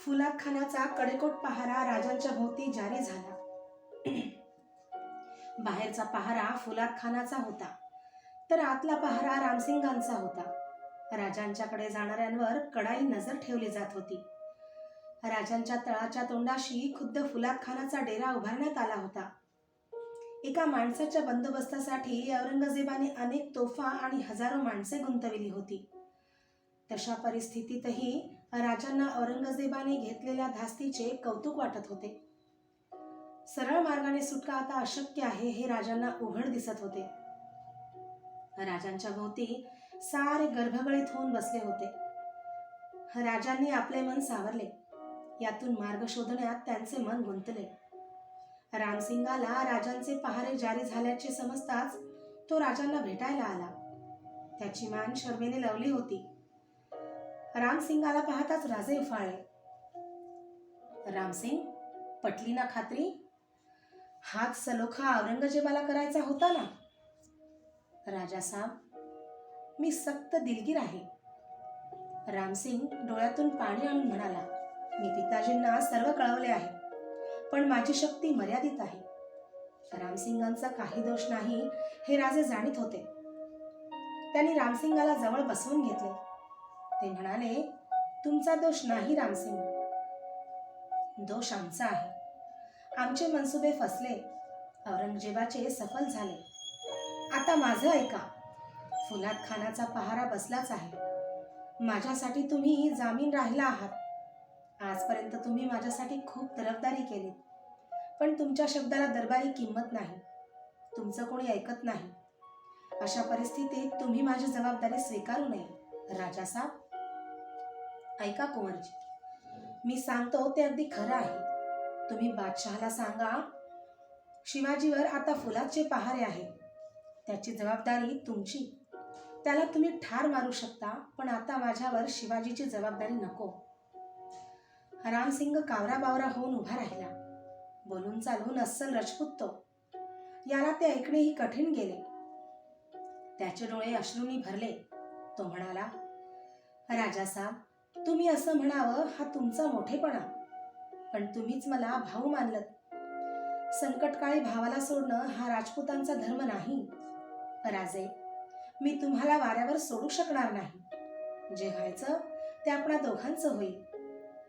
फुलाद खानाचा कडेकोट पहारा राजांच्या भोवती जारी झाला. बाहेरचा पहारा फुलाद खानाचा होता, तर आतला पहारा रामसिंगांचा होता. राजांच्याकडे जाणाऱ्यांवर कडाई नजर ठेवली जात होती. राजांच्या तळाच्या तोंडाशी खुद्द फुलाद खानाचा डेरा उभारण्यात आला होता. एका माणसाच्या बंदोबस्तासाठी औरंगजेबाने अनेक तोफा आणि हजारो माणसे गुंतविली होती. तशा परिस्थितीतही राजांना औरंगजेबाने घेतलेल्या धास्तीचे कौतुक वाटत होते. सरळ मार्गाने सुटका आता अशक्य आहे हे राजांना उघड दिसत होते. राजांच्या भोवती सारे गर्भगळीत होऊन बसले होते. राजांनी आपले मन सावरले. यातून मार्ग शोधण्यात त्यांचे मन गुंतले. रामसिंगाला राजांचे पहारे जारी झाल्याचे समजताच तो राजांना भेटायला आला. त्याची मान शरमेने लवली होती. रामसिंगाला पाहताच राजे उफाळले. रामसिंग, पटली ना खात्री? हाच सलोखा औरंगजेबाला करायचा होता ना? राजासाहेब, मी सक्त दिलगीर आहे. रामसिंग डोळ्यातून पाणी आणून म्हणाला, मी पिताजींना सर्व कळवले आहे, पण माझी शक्ती मर्यादित आहे. रामसिंगांचा काही दोष नाही हे राजे जाणीत होते. त्यांनी रामसिंगाला जवळ बसवून घेतले. ते म्हणाले, तुमचा दोष नाही रामसिंग, दोष आमचा आहे. आमचे मनसुबे फसले, औरंगजेबाचे सफल झाले. आता माझं ऐका. फुलाद खानाचा पहारा बसलाच आहे. माझ्यासाठी तुम्ही जामीन राहिला आहात. आजपर्यंत तुम्ही माझ्यासाठी खूप तरफदारी केली, पण तुमच्या शब्दाला दरबारी किंमत नाही. तुमचं कोणी ऐकत नाही. अशा परिस्थितीत तुम्ही माझी जबाबदारी स्वीकारू नये. राजासाहेब, ऐका कुंवरजी, मी सांगतो ते अगदी खरं आहे. तुम्ही बादशहाला सांगा, शिवाजीवर आता फुलादचे पहारे आहे. त्याची जबाबदारी तुमची. त्याला तुम्ही ठार मारू शकता, पण आता माझ्यावर शिवाजीची जबाबदारी नको. रामसिंग कावरा बावरा होऊन उभा राहिला. बोलून चालून अस्सल रजपूत तो. याला ते ऐकणेही कठीण गेले. त्याचे डोळे अश्रूंनी भरले. तो म्हणाला, राजासाहेब, तुम्ही असं म्हणावं हा तुमचा मोठेपणा, पण तुम्हीच मला भाऊ मानलत. संकटकाळी भावाला सोडणं हा राजपुतांचा धर्म नाही. राजे, मी तुम्हाला वाऱ्यावर सोडू शकणार नाही. जे व्हायचं ते आपणा दोघांचं होईल.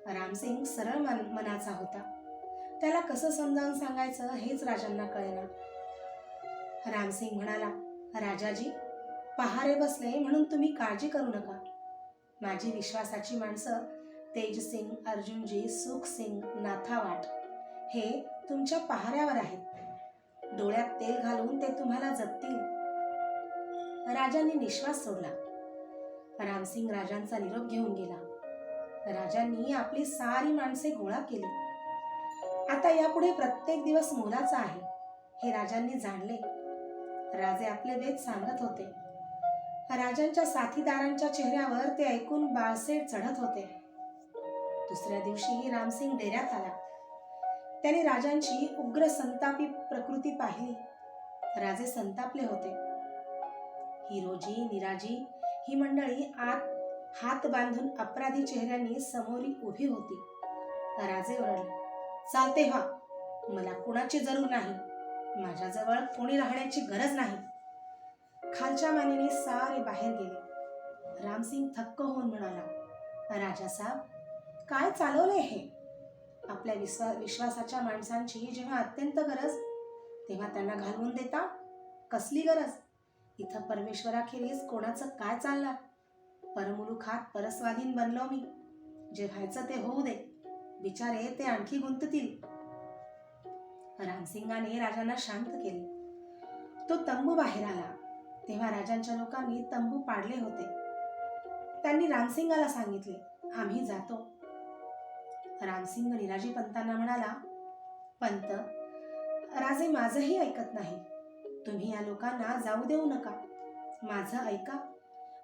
रामसिंग सरळ मनाचा होता. त्याला कसं समजावून सांगायचं हेच राजांना कळेना. रामसिंग म्हणाला, राजाजी, पहारे बसले म्हणून तुम्ही काळजी करू नका. माझी विश्वासाची माणसं तेजसिंग, अर्जुनजी, सुखसिंग, नाथावाट हे तुमच्या पहाऱ्यावर आहेत. डोळ्यात तेल घालून ते तुम्हाला जपतील. राजांनी निश्वास सोडला. रामसिंग राजांचा निरोप घेऊन गेला. राजांनी आपली सारी माणसे गोळा केली. आता यापुढे प्रत्येक दिवस मोलाचा आहे हे राजांनी जाणले. राजे आपले वेद सांगत होते. राजांच्या साथीदारांच्या चेहऱ्यावर ते ऐकून बाळसेट चढत होते. दुसऱ्या दिवशी रामसिंग डेऱ्यात आला. त्याने राजांची उग्र संतापी प्रकृती पाहिली. राजे संतापले होते. हिरोजी, निराजी ही मंडळी आत हात बांधून अपराधी चेहऱ्यांनी समोरी उभी होती. राजे ओरडले, चालते व्हा, मला कुणाची जरूर नाही. माझ्याजवळ कोणी राहण्याची गरज नाही. खालच्या मानेने सारे बाहेर गेले. रामसिंग थक्क होऊन म्हणाला, राजासाहेब, काय चालवलंय हे? आपल्या विश्वासाच्या माणसांची जेव्हा अत्यंत गरज तेव्हा त्यांना घालवून देता? कसली गरज? इथं परमेश्वराखेरीज कोणाचं काय चालणार? परमुलुखात परस्वाधीन बनलो मी. जे व्हायचं ते होऊ दे. बिचारे ते आणखी गुंततील. रामसिंगाने राजांना शांत केले. तो तंबू बाहेर आला. तेव्हा राजांच्या लोकांनी तंबू पाडले होते. त्यांनी रामसिंगाला सांगितले, आम्ही जातो. रामसिंग निराजी पंतांना म्हणाला, पंत, राजे माझंही ऐकत नाही. तुम्ही या लोकांना जाऊ देऊ नका. माझं ऐका.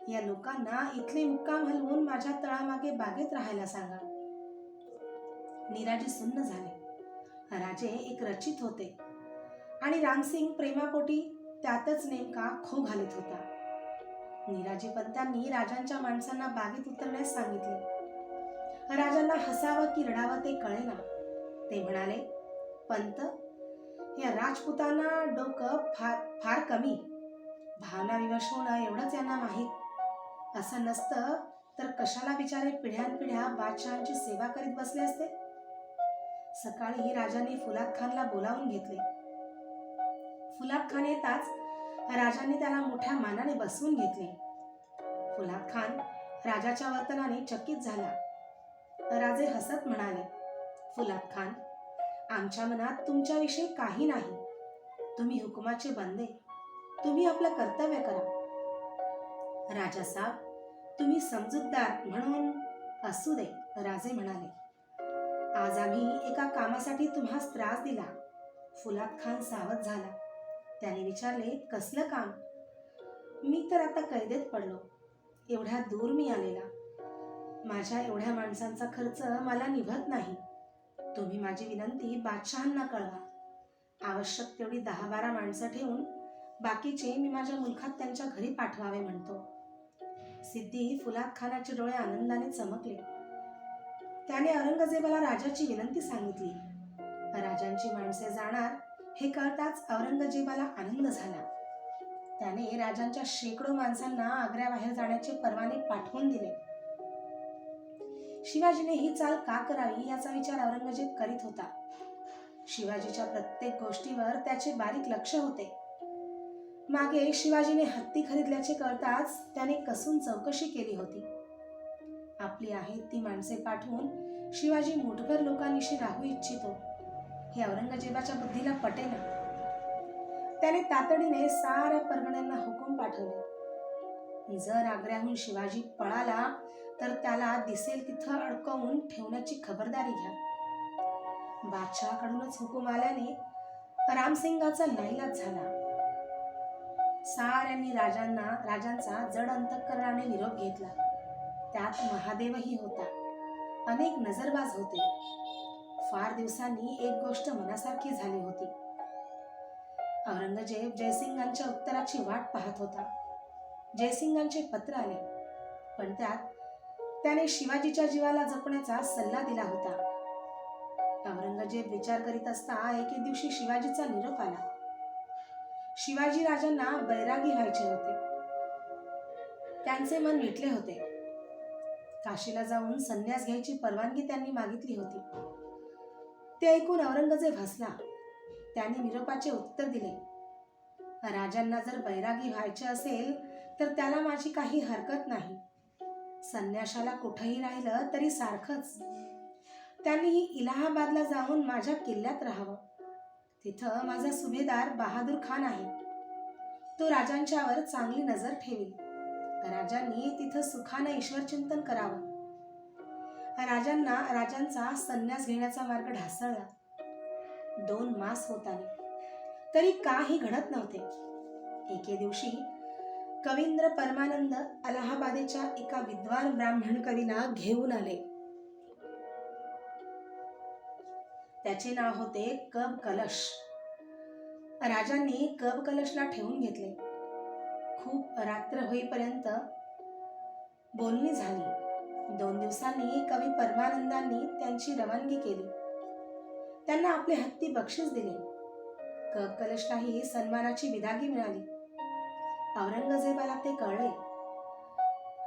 या लोकांना इथले मुक्काम हलवून माझ्या तळामागे बागेत राहायला सांगा. निराजी सुन्न झाले. राजे एक रचित होते आणि रामसिंग प्रेमापोटी त्यातच नेमका खो घालत होता. निराजी पंतांनी राजांच्या माणसांना बागेत उतरण्यास सांगितले. राजांना हसावं की रडावं ते कळेना. ते म्हणाले, पंत, या राजपुतांना डोकं फार फार कमी. भावना विवश होणं एवढंच यांना माहीत. असं नसतं तर कशाला बिचारे पिढ्यानपिढ्या बादशहांची सेवा करीत बसले असते. सकाळी राजांनी फुलाद खानला बोलावून घेतले. फुलाद खान येताच राजांनी त्याला मोठ्या मानाने बसवून घेतले. फुलाद खान राजाच्या वर्तनाने चकित झाला. राजे हसत म्हणाले, फुलाद खान, आमच्या मनात तुमच्याविषयी काही नाही. तुम्ही हुकुमाचे बंदे, तुम्ही आपलं कर्तव्य करा. राजासाहेब, तुम्ही समजूतदार म्हणून. असू दे, राजे म्हणाले. आज आम्ही एका कामासाठी तुम्हास त्रास दिला. फुलाद खान सावध झाला. त्याने विचारले, कसलं काम? मी तर आता कैदेत पडलो. एवढ्या दूर मी आलेला. माझ्या एवढ्या माणसांचा खर्च मला निभत नाही. तुम्ही माझी विनंती बादशहांना कळवा. आवश्यक तेवढी 10-12 माणसं ठेवून बाकीचे मी माझ्या मुलखात त्यांच्या घरी पाठवावे म्हणतो. सिद्धी फुलाद खानाचे डोळे आनंदाने चमकले. त्याने औरंगजेबाला राजाची विनंती सांगितली. राजांची माणसे जाणार हे कळताच औरंगजेबाला आनंद झाला. त्याने राजांच्या शेकडो माणसांना आग्र्याबाहेर जाण्याचे परवाने पाठवून दिले. शिवाजीने ही चाल का करावी याचा विचार औरंगजेब करीत होता. शिवाजीच्या प्रत्येक गोष्टीवर त्याचे बारीक लक्ष होते. मागे शिवाजीने हत्ती खरीदल्याचे कळताच त्याने कसून चौकशी केली होती. आपली आहेत ती माणसे पाठवून शिवाजी मुठभर लोकांनिशी राहू इच्छितो हे औरंगजेबाच्या बुद्धीला पटेना. त्याने तातडीने साऱ्या परगण्यांना हुकूम पाठवले. जर आग्र्याहून शिवाजी पळाला तर त्याला दिसेल तिथं अडकवून ठेवण्याची खबरदारी घ्या. बादशहाकडूनच हुकूम आल्याने रामसिंगाचा नाईलाज झाला. साऱ्यांनी राजांचा जड अंतःकरणाने निरोप घेतला. त्यात महादेवही होता. अनेक नजरबाज होते. फार दिवसांनी एक गोष्ट मनासारखी झाली होती. औरंगजेब जयसिंगांच्या उत्तराची वाट पाहत होता. जयसिंगांचे पत्र आले, पण त्यात त्याने शिवाजीच्या जीवाला जपण्याचा सल्ला दिला होता. औरंगजेब विचार करीत असता एके दिवशी शिवाजीचा निरोप आला. शिवाजी राजांना बैरागी व्हायचे होते. त्यांचे मन मिटले होते. काशीला जाऊन संन्यास घ्यायची परवानगी त्यांनी मागितली होती. ते ऐकून औरंगजेब हसला. त्याने निरोपाचे उत्तर दिले, राजांना जर बैरागी व्हायचे असेल तर त्याला माझी काही हरकत नाही. संन्याशाला कुठेही राहिलं तरी सारखंच. त्यांनीही इलाहाबादला जाऊन माझ्या किल्ल्यात राहावं. तिथं माझा सुभेदार बहादूर खान आहे. तो राजांच्यावर चांगली नजर ठेवील. राजांनी तिथं सुखानं ईश्वर चिंतन करावं. राजांचा संन्यास घेण्याचा मार्ग ढासळला. 2 मास होत आले तरी काही घडत नव्हते. एके दिवशी कवींद्र परमानंद अलाहाबादेच्या एका विद्वान ब्राह्मण कवीला घेऊन आले. त्याचे नाव होते कब कलश. राजांनी कब कलशला ठेवून घेतले. खूप रात्र होईपर्यंत बोलणी झाली. 2 दिवसांनी कवी परमानंदांनी त्यांची रवानगी केली. त्यांना आपले हत्ती बक्षीस दिले. कब कलशलाही सन्मानाची विदागी मिळाली. औरंगजेबाला ते कळले.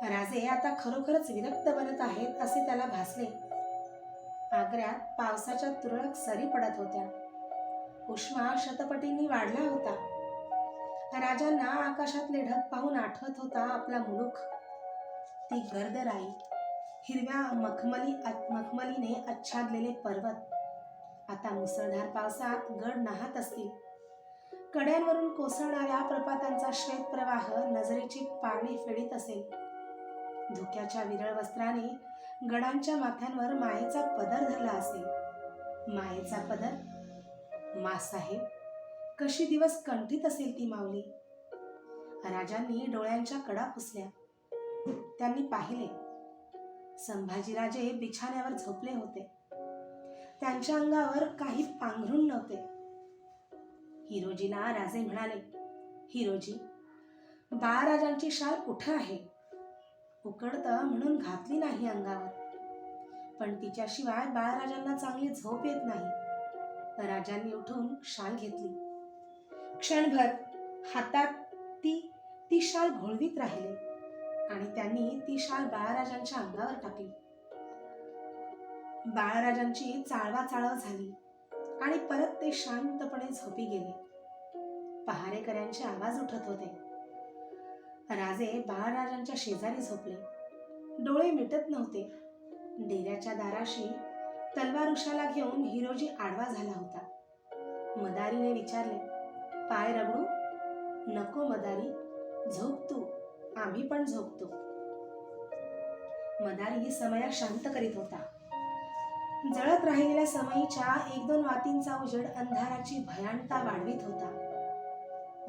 राजे आता खरोखरच विरक्त बनत आहेत असे त्याला भासले. आग्र्यात पावसाच्या तुरळक सरी पडत होत्या. उष्मा शतपटींनी वाढला होता. राजांना आकाशातले ढग पाहून आठवत होता आपला मुलूख. ती गर्द राई, हिरव्या मखमलीने आच्छादलेले पर्वत आता मुसळधार पावसात गड नाहत असतील. कड्यांवरून कोसळणाऱ्या प्रपातांचा श्वेत प्रवाह नजरेची पारणी फेडीत असेल. धुक्याच्या विरळ वस्त्राने गडांच्या माथ्यांवर मायेचा पदर धरला असेल. मायेचा पदर? मासाहेब, कशी दिवस कंठीत असेल ती माऊली. राजांनी डोळ्यांच्या कडा पुसल्या. त्यांनी पाहिले, संभाजीराजे बिछाण्यावर झोपले होते. त्यांच्या अंगावर काही पांघरून नव्हते. हिरोजीला राजे म्हणाले, हिरोजी, बाळराजांची शाल कुठं आहे? उकडतं म्हणून घातली नाही अंगावर. पण तिच्याशिवाय बाळराजांना चांगली झोप येत नाही. राजांनी उठून शाल घेतली. क्षणभर हातात ती ती शाल घोळवीत राहिले आणि त्यांनी ती शाल बाळराजांच्या अंगावर टाकली. बाळराजांची चाळवा झाली आणि परत ते शांतपणे झोपी गेले. पहारेकऱ्यांचे आवाज उठत होते. राजे बाळराजांच्या शेजारी झोपले. डोळे मिटत नव्हते. डेऱ्याच्या दाराशी तलवार उशाला घेऊन हिरोजी आडवा झाला होता. मदारीने विचारले, पाय रगडू? नको मदारी, झोप तू, आम्ही पण झोपतो. मदारी समया शांत करीत होता. जळत राहिलेल्या समयीच्या 1-2 वातींचा उजेड अंधाराची भयानता वाढवित होता.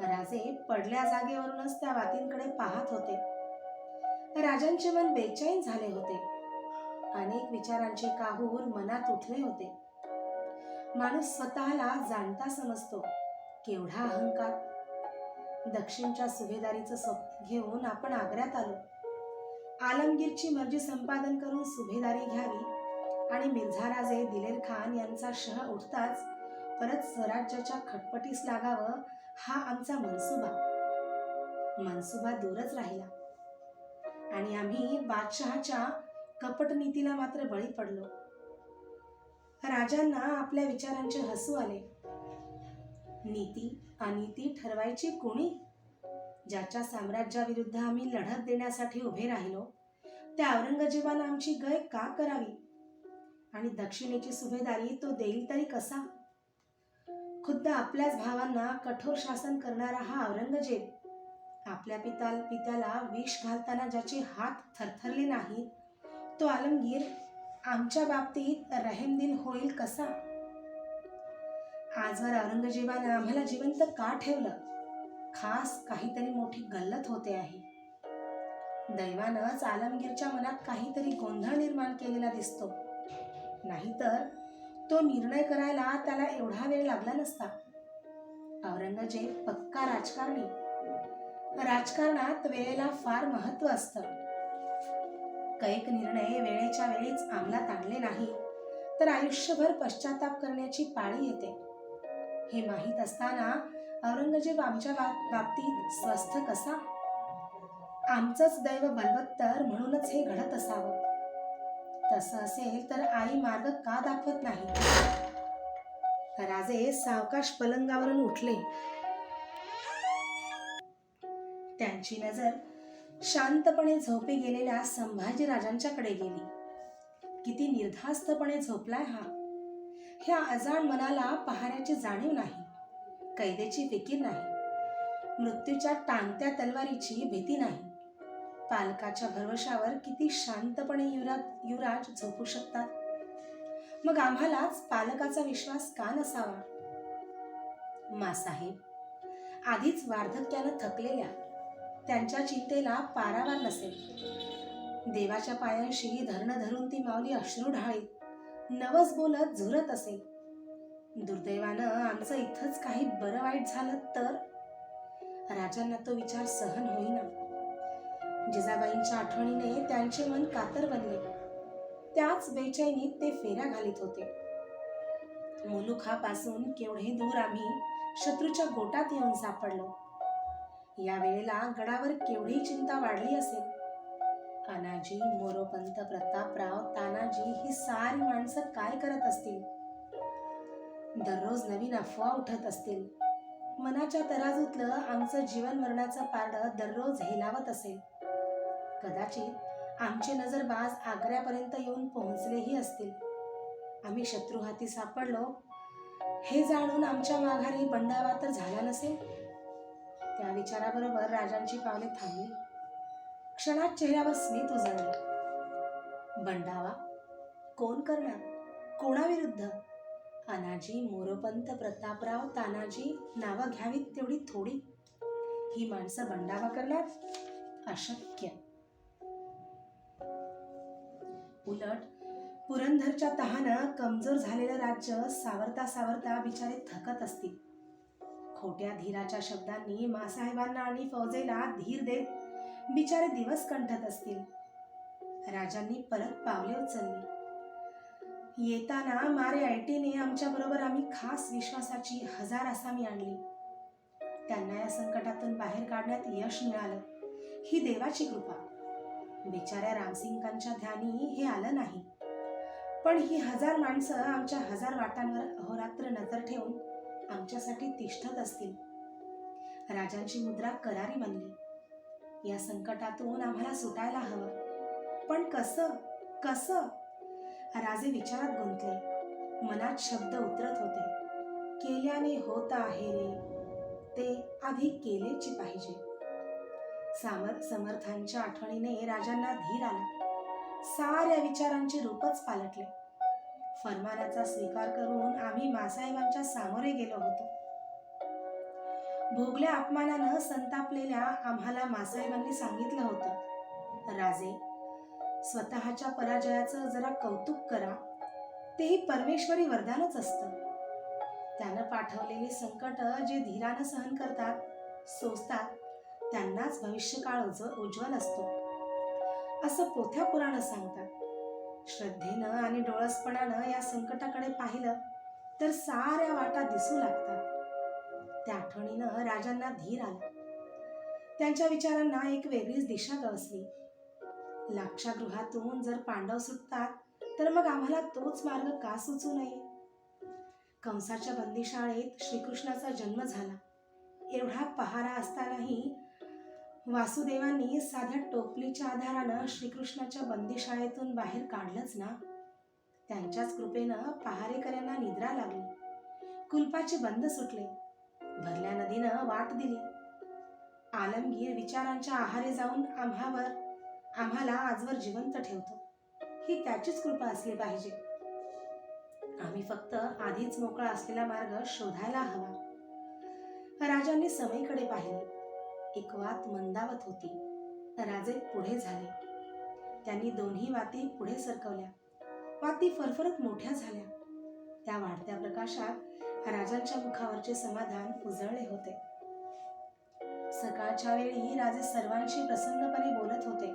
राजे पडल्या जागेवरूनच त्या वातींकडे पाहत होते. राजांचे मन बेचैन झाले होते. अनेक विचारांचे काहूर मनात उठले होते. माणूस स्वतःला जाणता समजतो, केवढा अहंकार. दक्षिणच्या सुभेदारीचं स्वप्न घेऊन आपण आग्र्यात आलो. आलमगीरची मर्जी संपादन करून सुभेदारी घ्यावी आणि मिर्झा राजे दिलेर खान यांचा शह उठताच परत स्वराज्याच्या खटपटीस लागावं, हा आमचा मनसुबा दूरच राहिला आणि आम्ही बादशहाच्या कपट नीतीला मात्र बळी पडलो. राजांना आपल्या विचारांचे हसू आले. नीती अनीती ठरवायची कोणी? ज्याच्या साम्राज्याविरुद्ध आम्ही लढत देण्यासाठी उभे राहिलो त्या औरंगजेबानं आमची गय का करावी? आणि दक्षिणेची सुभेदारी तो देईल तरी कसा? खुद्द आपल्याच भावांना कठोर शासन करणारा हा औरंगजेब आपल्या पित्याला विष घालताना ज्याचे हात थरथरले नाहीत, तो आलमगीर आमच्या बाबतीत रहमदिल होईल कसा? आजवर औरंगजेबानं आम्हाला जिवंत का ठेवलं? खास काहीतरी मोठी गल्लत होते आहे. दैवानंच आलमगीरच्या मनात काहीतरी गोंधळ निर्माण केलेला दिसतो. नाहीतर तो निर्णय करायला त्याला एवढा वेळ लागला नसता. औरंगजेब पक्का राजकारणी. राजकारणात वेळेला फार महत्व असतं. कैक निर्णय वेळेच्या वेळीच अंमलात आणले नाही तर आयुष्यभर पश्चाताप करण्याची पाळी येते. हे माहीत असताना औरंगजेब आमच्या बाबतीत स्वस्थ कसा? आमचंच दैव बलवत्तर म्हणूनच हे घडत असावं. तसं असेल तर आई मार्ग का दाखवत नाही? राजे सावकाश पलंगावरून उठले. त्यांची नजर शांतपणे झोपी गेलेल्या संभाजी राजांच्याकडे गेली. किती निर्धास्तपणे झोपलाय हा! ह्या अजाण मनाला पहाऱ्याची जाणीव नाही, कैदेची फिकीर नाही, मृत्यूच्या टांगत्या तलवारीची भीती नाही. पालकाच्या भरवशावर किती शांतपणे युवराज झोपू शकतात. मग आम्हालाच पालकाचा विश्वास का नसावा? मासाहेब आधीच वार्धक्यानं थकलेल्या, त्यांच्या चिंतेला पारावार नसेल. देवाच्या पायांशी धरणं धरून ती माऊली अश्रू ढाळीत, नवस बोलत झुरत असेल. दुर्दैवानं आमचं इथंच काही बरं वाईट झालं तर? राजांना तो विचार सहन होईना. जिजाबाईंच्या आठवणीने त्यांचे मन कातर बनले. त्याच बेचैनीत ते फेऱ्या घालीत होते. मुलुखापासून केवढे दूर आम्ही शत्रूच्या गोटात येऊन सापडलो. या वेळेला गडावर केवढी चिंता वाढली असेल. अनाजी, मोरोपंत, प्रतापराव, तानाजी ही सारी माणसं काय करत असतील? दररोज नवीन अफवा उठत असतील. मनाच्या तराजूतलं आमचं जीवन मरणाचं पारडं दररोज हेलावत असेल. कदाचित आमचे नजरबाज आग्र्यापर्यंत येऊन पोहोचलेही असतील. आम्ही शत्रू हाती सापडलो हे जाणून आमच्या माघारी बंडावा तर झाला नसेल. त्या विचाराबरोबर राजांची पावले थांबली. क्षणात चेहऱ्यावर स्मित उजळले. बंडावा कोण करणार? कोणाविरुद्ध? अनाजी, मोरोपंत, प्रतापराव, तानाजी नावं घ्यावीत तेवढी थोडी. ही माणसं बंडावा करणार? अशक्य. उलट पुरंदरच्या तहानं कमजोर झालेलं राज्य सावरता सावरता बिचारे थकत असतील. खोट्या धीराच्या शब्दांनी मासाहेबांना आणि फौजेला धीर देत बिचारे दिवस कंठत असतील. राजांनी परत पावले उचलली. येताना मारे आयटीने आमच्याबरोबर आम्ही खास विश्वासाची 1000 आसामी आणली. त्यांना या संकटातून बाहेर काढण्यात यश मिळालं ही देवाची कृपा. बिचाऱ्या रामसिंगांच्या ध्यानी हे आलं नाही, पण ही 1000 माणसं आमच्या 1000 वाटांवर अहोरात्र नजर ठेवून आमच्यासाठी तिष्ठत असतील. राजांची मुद्रा करारी बनली. या संकटातून आम्हाला सुटायला हवं, पण कसं कसं? राजे विचारात गुंतले. मनात शब्द उतरत होते. केल्याने होत आहे रे, ते आधी केलेची पाहिजे. समर्थांच्या आठवणीने राजांना धीर आला. साऱ्या विचारांचे रूपच पालटले. फरमानाचा स्वीकार करून आम्ही मासाहेबांच्या सामोरे गेलो होतो. भोगल्या अपमानानं संतापलेल्या आम्हाला मासाहेबांनी सांगितलं होतं, राजे, स्वतःच्या पराजयाचं जरा कौतुक करा. तेही परमेश्वरी वरदानच असतं. त्यानं पाठवलेली संकट जे धीरानं सहन करतात, सोसतात, त्यांनाच भविष्यकाळ उज्ज्वल असतो, असं पोथ्या पुराणं सांगतात. श्रद्धेनं आणि डोळसपणानं या संकटाकडे पाहिलं तर साऱ्या वाटा दिसू लागतात. त्या आठवणीनं राजांना धीर आला. त्यांच्या विचारांना एक वेगळीच दिशा गवसली. लाक्षागृहातून जर पांडव सुटतात तर मग आम्हाला तोच मार्ग का सुचू नये? कंसाच्या बंदिशाळेत श्रीकृष्णाचा जन्म झाला. एवढा पहारा असतानाही वासुदेवांनी साध्या टोपलीच्या आधारानं श्रीकृष्णाच्या बंदिशाळेतून बाहेर काढलंच ना. त्यांच्याच कृपेनं पहारेकऱ्यांना निद्रा लागली. कुलपाचे बंद सुटले. भरल्या नदीनं वाट दिली. आलमगीर विचारांच्या आहारी जाऊन आम्हाला आजवर जिवंत ठेवतो. ही त्याचीच कृपा असली पाहिजे. आम्ही फक्त आधीच मोकळा असलेला मार्ग शोधायला हवा. राजांनी समईकडे पाहिले. एक वात मंदावत होती. राजे पुढे झाले. त्यांनी दोन्ही वाती पुढे सरकवल्या. वाती फरफरत मोठ्या झाल्या. त्या वाढत्या प्रकाशात राजांच्या मुखावरचे समाधान उजळले होते. सकाळच्या वेळी राजे सर्वांशी प्रसन्नपणे बोलत होते.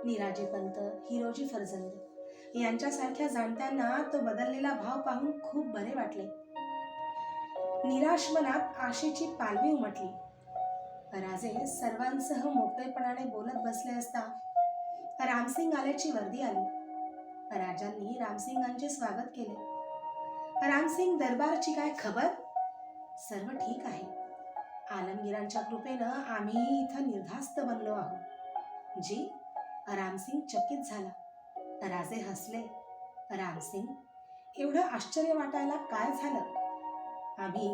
निराजी पंत, हिरोजी फर्जंद यांच्यासारख्या जाणत्यांना तो बदललेला भाव पाहून खूप बरे वाटले. निराश मनात आशेची पालवी उमटली. राजे सर्वांसह मोकळेपणाने बोलत बसले असता रामसिंग आल्याची वर्दी आली. राजांनी रामसिंगांचे स्वागत केले. रामसिंग, दरबारची काय खबर? सर्व ठीक आहे. आलमगीरांच्या कृपेनं आम्ही इथं निर्धास्त बनलो आहोत. जी? रामसिंग चकित झाला. राजे हसले. रामसिंग, एवढं आश्चर्य वाटायला काय झालं? आम्ही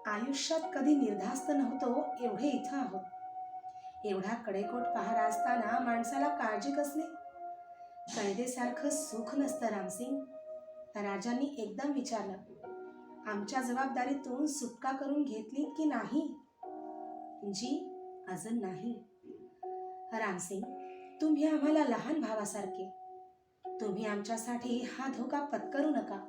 आयुष्यात कधी निर्धास्त नव्हतो एवढे इथं आहोत. एवढा कडेकोट पहारा असताना माणसाला काळजी कसली? कैदेसारखं सुख नसतं रामसिंग. राजांनी एकदम विचारलं. आमच्या जबाबदारीतून सुटका करून घेतली की नाही? जी, अजून नाही. रामसिंग, तुम्ही आम्हाला लहान भावासारखे. तुम्ही आमच्यासाठी हा धोका पत्करू नका.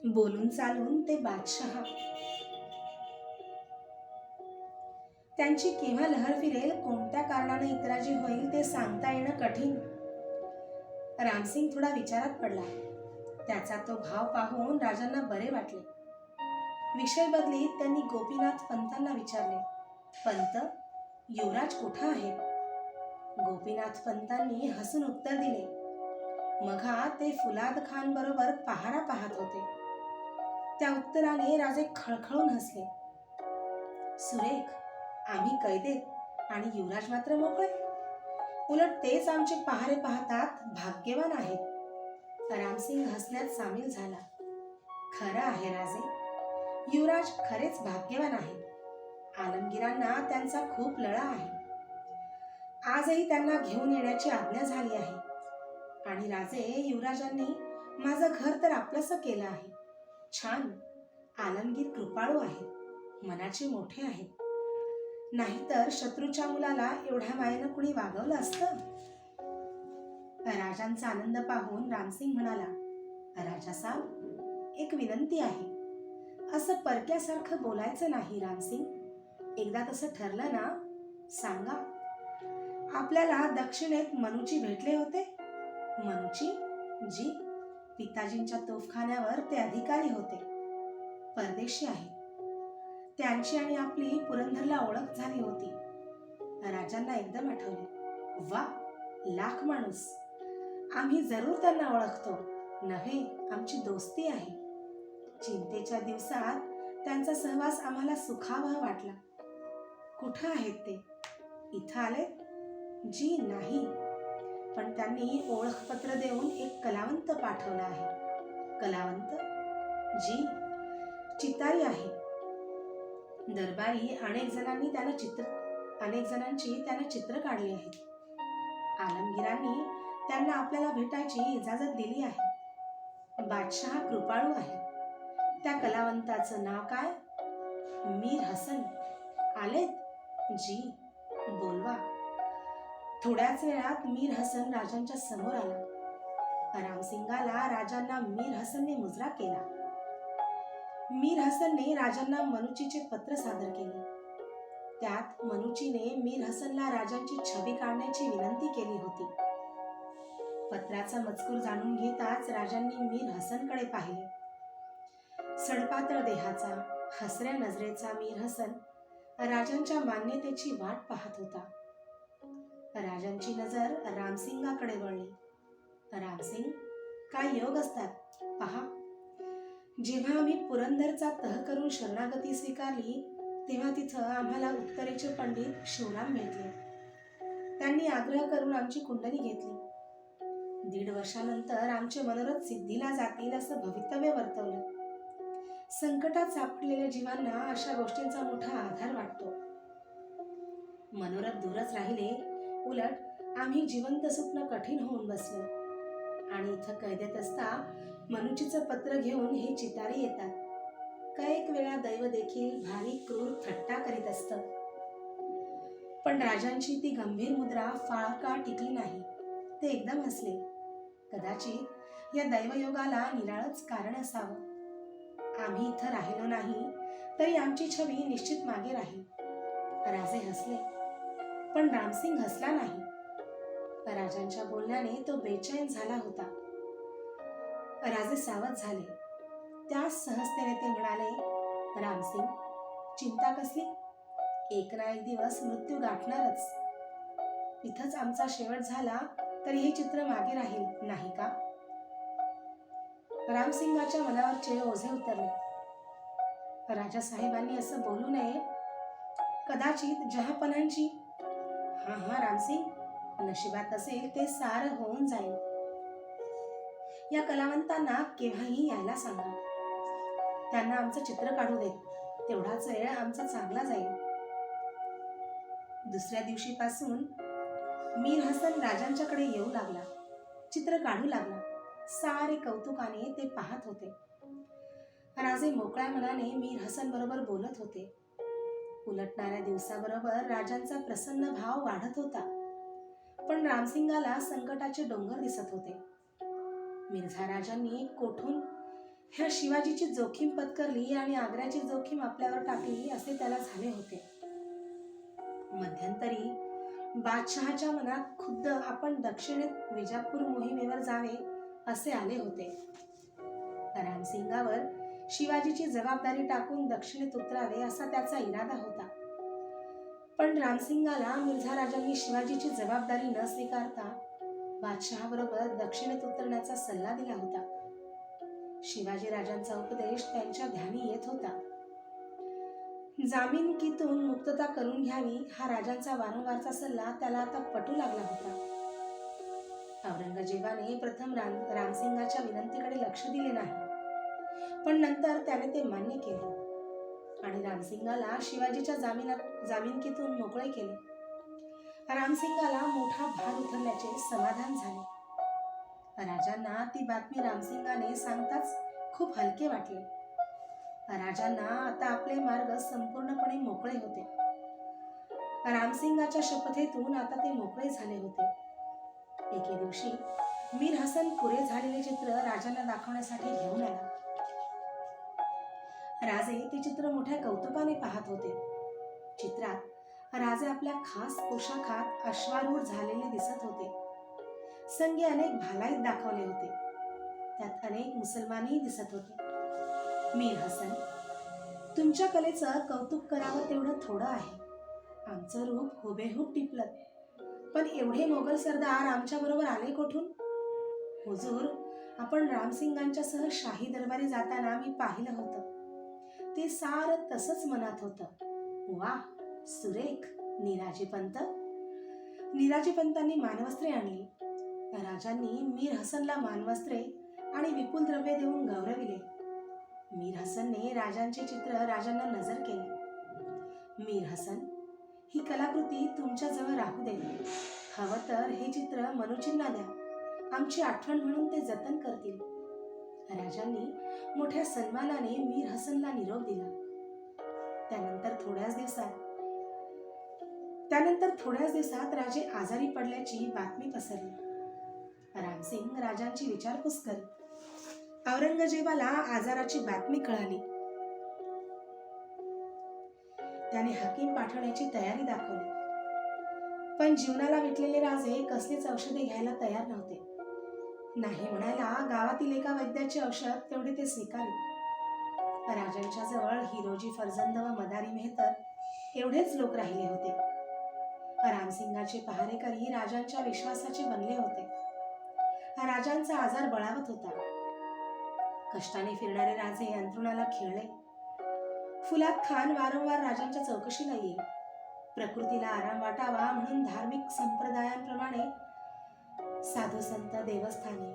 बोलून चालून ते बादशहा. त्यांची केव्हा लहर फिरेल, कोणत्या कारणाने इतराजी होईल ते सांगता येणं कठीण. रामसिंग थोडा विचारात पडला. त्याचा तो भाव पाहून राजांना बरे वाटले. विषय बदलीत त्यांनी गोपीनाथ पंतांना विचारले, पंत, युवराज कुठं आहे? गोपीनाथ पंतांनी हसून उत्तर दिले, मघा ते फुलाद खान बरोबर पहारा पाहत होते. त्या उत्तराने राजे खळखळून हसले. सुरेख, आम्ही कैदेत आणि युवराज मात्र मोकळे. उलट तेच आमचे पहारे पाहतात, भाग्यवान आहेत. रामसिंग हसण्यात सामील झाला. खरं आहे राजे, युवराज खरेच भाग्यवान आहेत. आलमगीरांना त्यांचा खूप लळा आहे. आजही त्यांना घेऊन येण्याची आज्ञा झाली आहे. आणि राजे, युवराजांनी माझं घर तर आपलंसं केलं आहे. छान. आलमगीर कृपाळू आहेत, मनाचे मोठे आहेत. नाहीतर शत्रूच्या मुलाला एवढ्या मायेनं कुणी वागवलं असतं? राजांचा आनंद पाहून रामसिंग म्हणाला, राजासाहेब, एक विनंती आहे. असं परक्यासारखं बोलायचं नाही रामसिंग. एकदा तसं ठरलं ना, सांगा. आपल्याला दक्षिणेत मनूची भेटले होते. मनूची जी पिताजींच्या तोफखान्यावर ते अधिकारी होते, परदेशी आहे. त्यांची आणि आपली पुरंदरला ओळख झाली होती. राजांना एकदम आठवले, वा, लाख माणूस, आम्ही जरूर त्यांना ओळखतो. नव्हे, आमची दोस्ती आहे. चिंतेच्या दिवसात त्यांचा सहवास आम्हाला सुखावह वाटला. कुठं आहेत ते? इथं आले? जी नाही, पण त्यांनी ओळखपत्र देऊन एक कलावंत पाठवला आहे. कलावंत? जी चितारी आहे. दरबारी अनेक जणांची त्यानं चित्र काढली आहेत. आलमगीरांनी त्यांना आपल्याला भेटायची इजाजत दिली आहे. बादशहा कृपाळू आहे. त्या कलावंताचं नाव काय? मीर हसन. आलेत? जी, बोलवा. थोड्याच वेळात मीर हसन राजांच्या समोर आला. रामसिंगाला राजांना मीर हसनने मुजरा केला. मीर हसनने राजांना मनूचीचे पत्र सादर केले. त्यात मनूचीने मीर हसनला राजांची छबी काढण्याची विनंती केली होती. पत्राचा मजकूर जाणून घेताच राजांनी मीर हसनकडे पाहिले. सडपातळ देहाचा, हसऱ्या नजरेचा मीर हसन राजांच्या मान्यतेची वाट पाहत होता. राजांची नजर रामसिंगाकडे वळली. रामसिंग, काय योग असतात पहा. जेव्हा आम्ही पुरंदरचा तह करून शरणागती स्वीकारली, तेव्हा तिथं आम्हाला उत्तरेचे पंडित शिवराम भेटले. त्यांनी आग्रह करून आमची कुंडली घेतली. 1.5 वर्षानंतर आमचे मनोरथ सिद्धीला जातील असं भवितव्य वर्तवलं. संकटात सापडलेल्या जीवांना अशा गोष्टींचा मोठा आधार वाटतो. मनोरथ दूरच राहिले, उलट आम्ही जिवंत सुटणं कठीण होऊन बसलो. आणि इथं कैदेत असता मनूचीचं पत्र घेऊन हे चितारी येतात. कैक वेळा दैव देखील भारी क्रूर थट्टा करीत असतं. पण राजांची ती गंभीर मुद्रा फार काळ टिकली नाही. ते एकदम हसले. कदाचित या दैवयोगाला निराळच कारण असावं. आम्ही इथं राहिलो नाही तरी आमची छबी निश्चित मागे राहील. राजे हसले, पण रामसिंग हसला नाही. राजांच्या बोलण्याने तो बेचैन झाला होता. राजे सावध झाले. त्याच सहजतेने ते म्हणाले, रामसिंग, चिंता कसली? एक ना एक दिवस मृत्यू गाठणारच. इथंच आमचा शेवट झाला तरी हे चित्र मागे राहील, नाही का? रामसिंगाच्या मनावरचे ओझे उतरले. राजासाहेबांनी असं बोलू नये. कदाचित जहापनांची. हा रामसिंग, नशिबात असेल ते सारं होऊन जाईल. या कलावंतांना केव्हाही यायला सांगा. त्यांना आमचं चित्र काढू देत. तेवढाच वेळ आमचा चांगला जाईल. दुसऱ्या दिवशीपासून मीर हसन राजांच्याकडे येऊ लागला. चित्र काढू लागला. सारे कौतुकाने ते पाहत होते. राजे मोकळ्या मनाने मीर हसन बरोबर बोलत होते. उलटणाऱ्या दिवसाबरोबर राजांचा प्रसन्न भाव वाढत होता. पण रामसिंगाला संकटाचे डोंगर दिसत होते. मिर्झा राजांनी कोठून ह्या शिवाजीची जोखीम पत्करली आणि आग्र्याची जोखीम आपल्यावर टाकली असे त्याला झाले होते. मध्यंतरी बादशहाच्या मनात खुद्द आपण दक्षिणेत विजापूर मोहिमेवर जावे असे आले होते. रामसिंगावर शिवाजीची जबाबदारी टाकून दक्षिणेत उतरावे असा त्याचा इरादा होता. पण रामसिंगाला मिर्झा राजांनी शिवाजीची जबाबदारी न स्वीकारता बादशहाबरोबर दक्षिणेत उतरण्याचा सल्ला दिला होता. शिवाजी राजांचा उपदेश त्यांच्या ध्यानी येत होता. जामिनकीतून मुक्तता करून घ्यावी हा राजांचा वारंवारचा सल्ला त्याला आता पटू लागला होता. औरंगजेबाने प्रथम रामसिंगाच्या विनंतीकडे लक्ष दिले नाही, पण नंतर त्याने ते मान्य केले आणि रामसिंगाला शिवाजीच्या जामिनकीतून मोकळे केले. रामसिंगाला मोठा भार उतरल्याचे समाधान झाले. राजांना ती बातमी रामसिंगाने सांगताच खूप हलके वाटले. राजांना आता आपले मार्ग संपूर्णपणे मोकळे होते. रामसिंगाच्या शपथेतून आता ते मोकळे झाले होते. एके दिवशी मीर हसन पुरे झालेले चित्र राजांना दाखवण्यासाठी घेऊन आला. राजे ते चित्र मोठ्या कौतुकाने पाहत होते. चित्रात राजे आपल्या खास पोशाखात अश्वारूढ झालेले दिसत होते. संगी अनेक भालाईत दाखवले होते. त्यात अनेक मुसलमानही दिसत होते. मीर हसन, तुमच्या कलेचं कौतुक करावं तेवढं थोडं आहे. आमचं रूप हुबेहूब टिपलं, पण एवढे मोगल सरदार आमच्या बरोबर आले कुठून? हुजूर, आपण रामसिंगांच्या सह शाही दरबारी जाताना मी पाहिलं होतं. ते सारं तसंच मनात होतं. वा, सुरेख. निराजी पंतांनी मानवस्त्रे आणली. राजांनी मीर हसनला मानवस्त्रे आणि विपुल द्रव्य देऊन गौरविले. मीर हसनने राजांचे चित्र राजांना नजर केले. मीर हसन, ही कलाकृती तुमच्या जवळ राहू दे. हवं तर हे चित्र मनुजींना द्या. आमची आठवण म्हणून ते जतन करतील. राजांनी मोठ्या सन्मानाने मीर हसनला निरोप दिला. त्यानंतर थोड्याच दिवसात राजे आजारी पडल्याची बातमी पसरली. रामसिंग राजांची विचारपूस करीत. औरंगजेबाला आजाराची बातमी कळाली. त्याने हाकीम पाठवण्याची तयारी दाखवली. पण जीवनाला विटलेले राजे कसलीच औषधे घ्यायला तयार नव्हते. नाही म्हणायला गावातील एका वैद्याचे औषध तेवढे ते स्वीकारले. राजांच्या जवळ हिरोजी फर्जंद व मदारी मेहतर एवढेच लोक राहिले होते. रामसिंगाचे पहारेकरी राजांच्या विश्वासाचे बनले होते. राजांचा आजार बळावत होता. कष्टाने फिरणारे राजे अंथरुणाला खिळले. फुलाद खान वारंवार राजांच्या चौकशीला येईल. प्रकृतीला आराम वाटावा म्हणून धार्मिक संप्रदायांप्रमाणे साधू संत, देवस्थाने,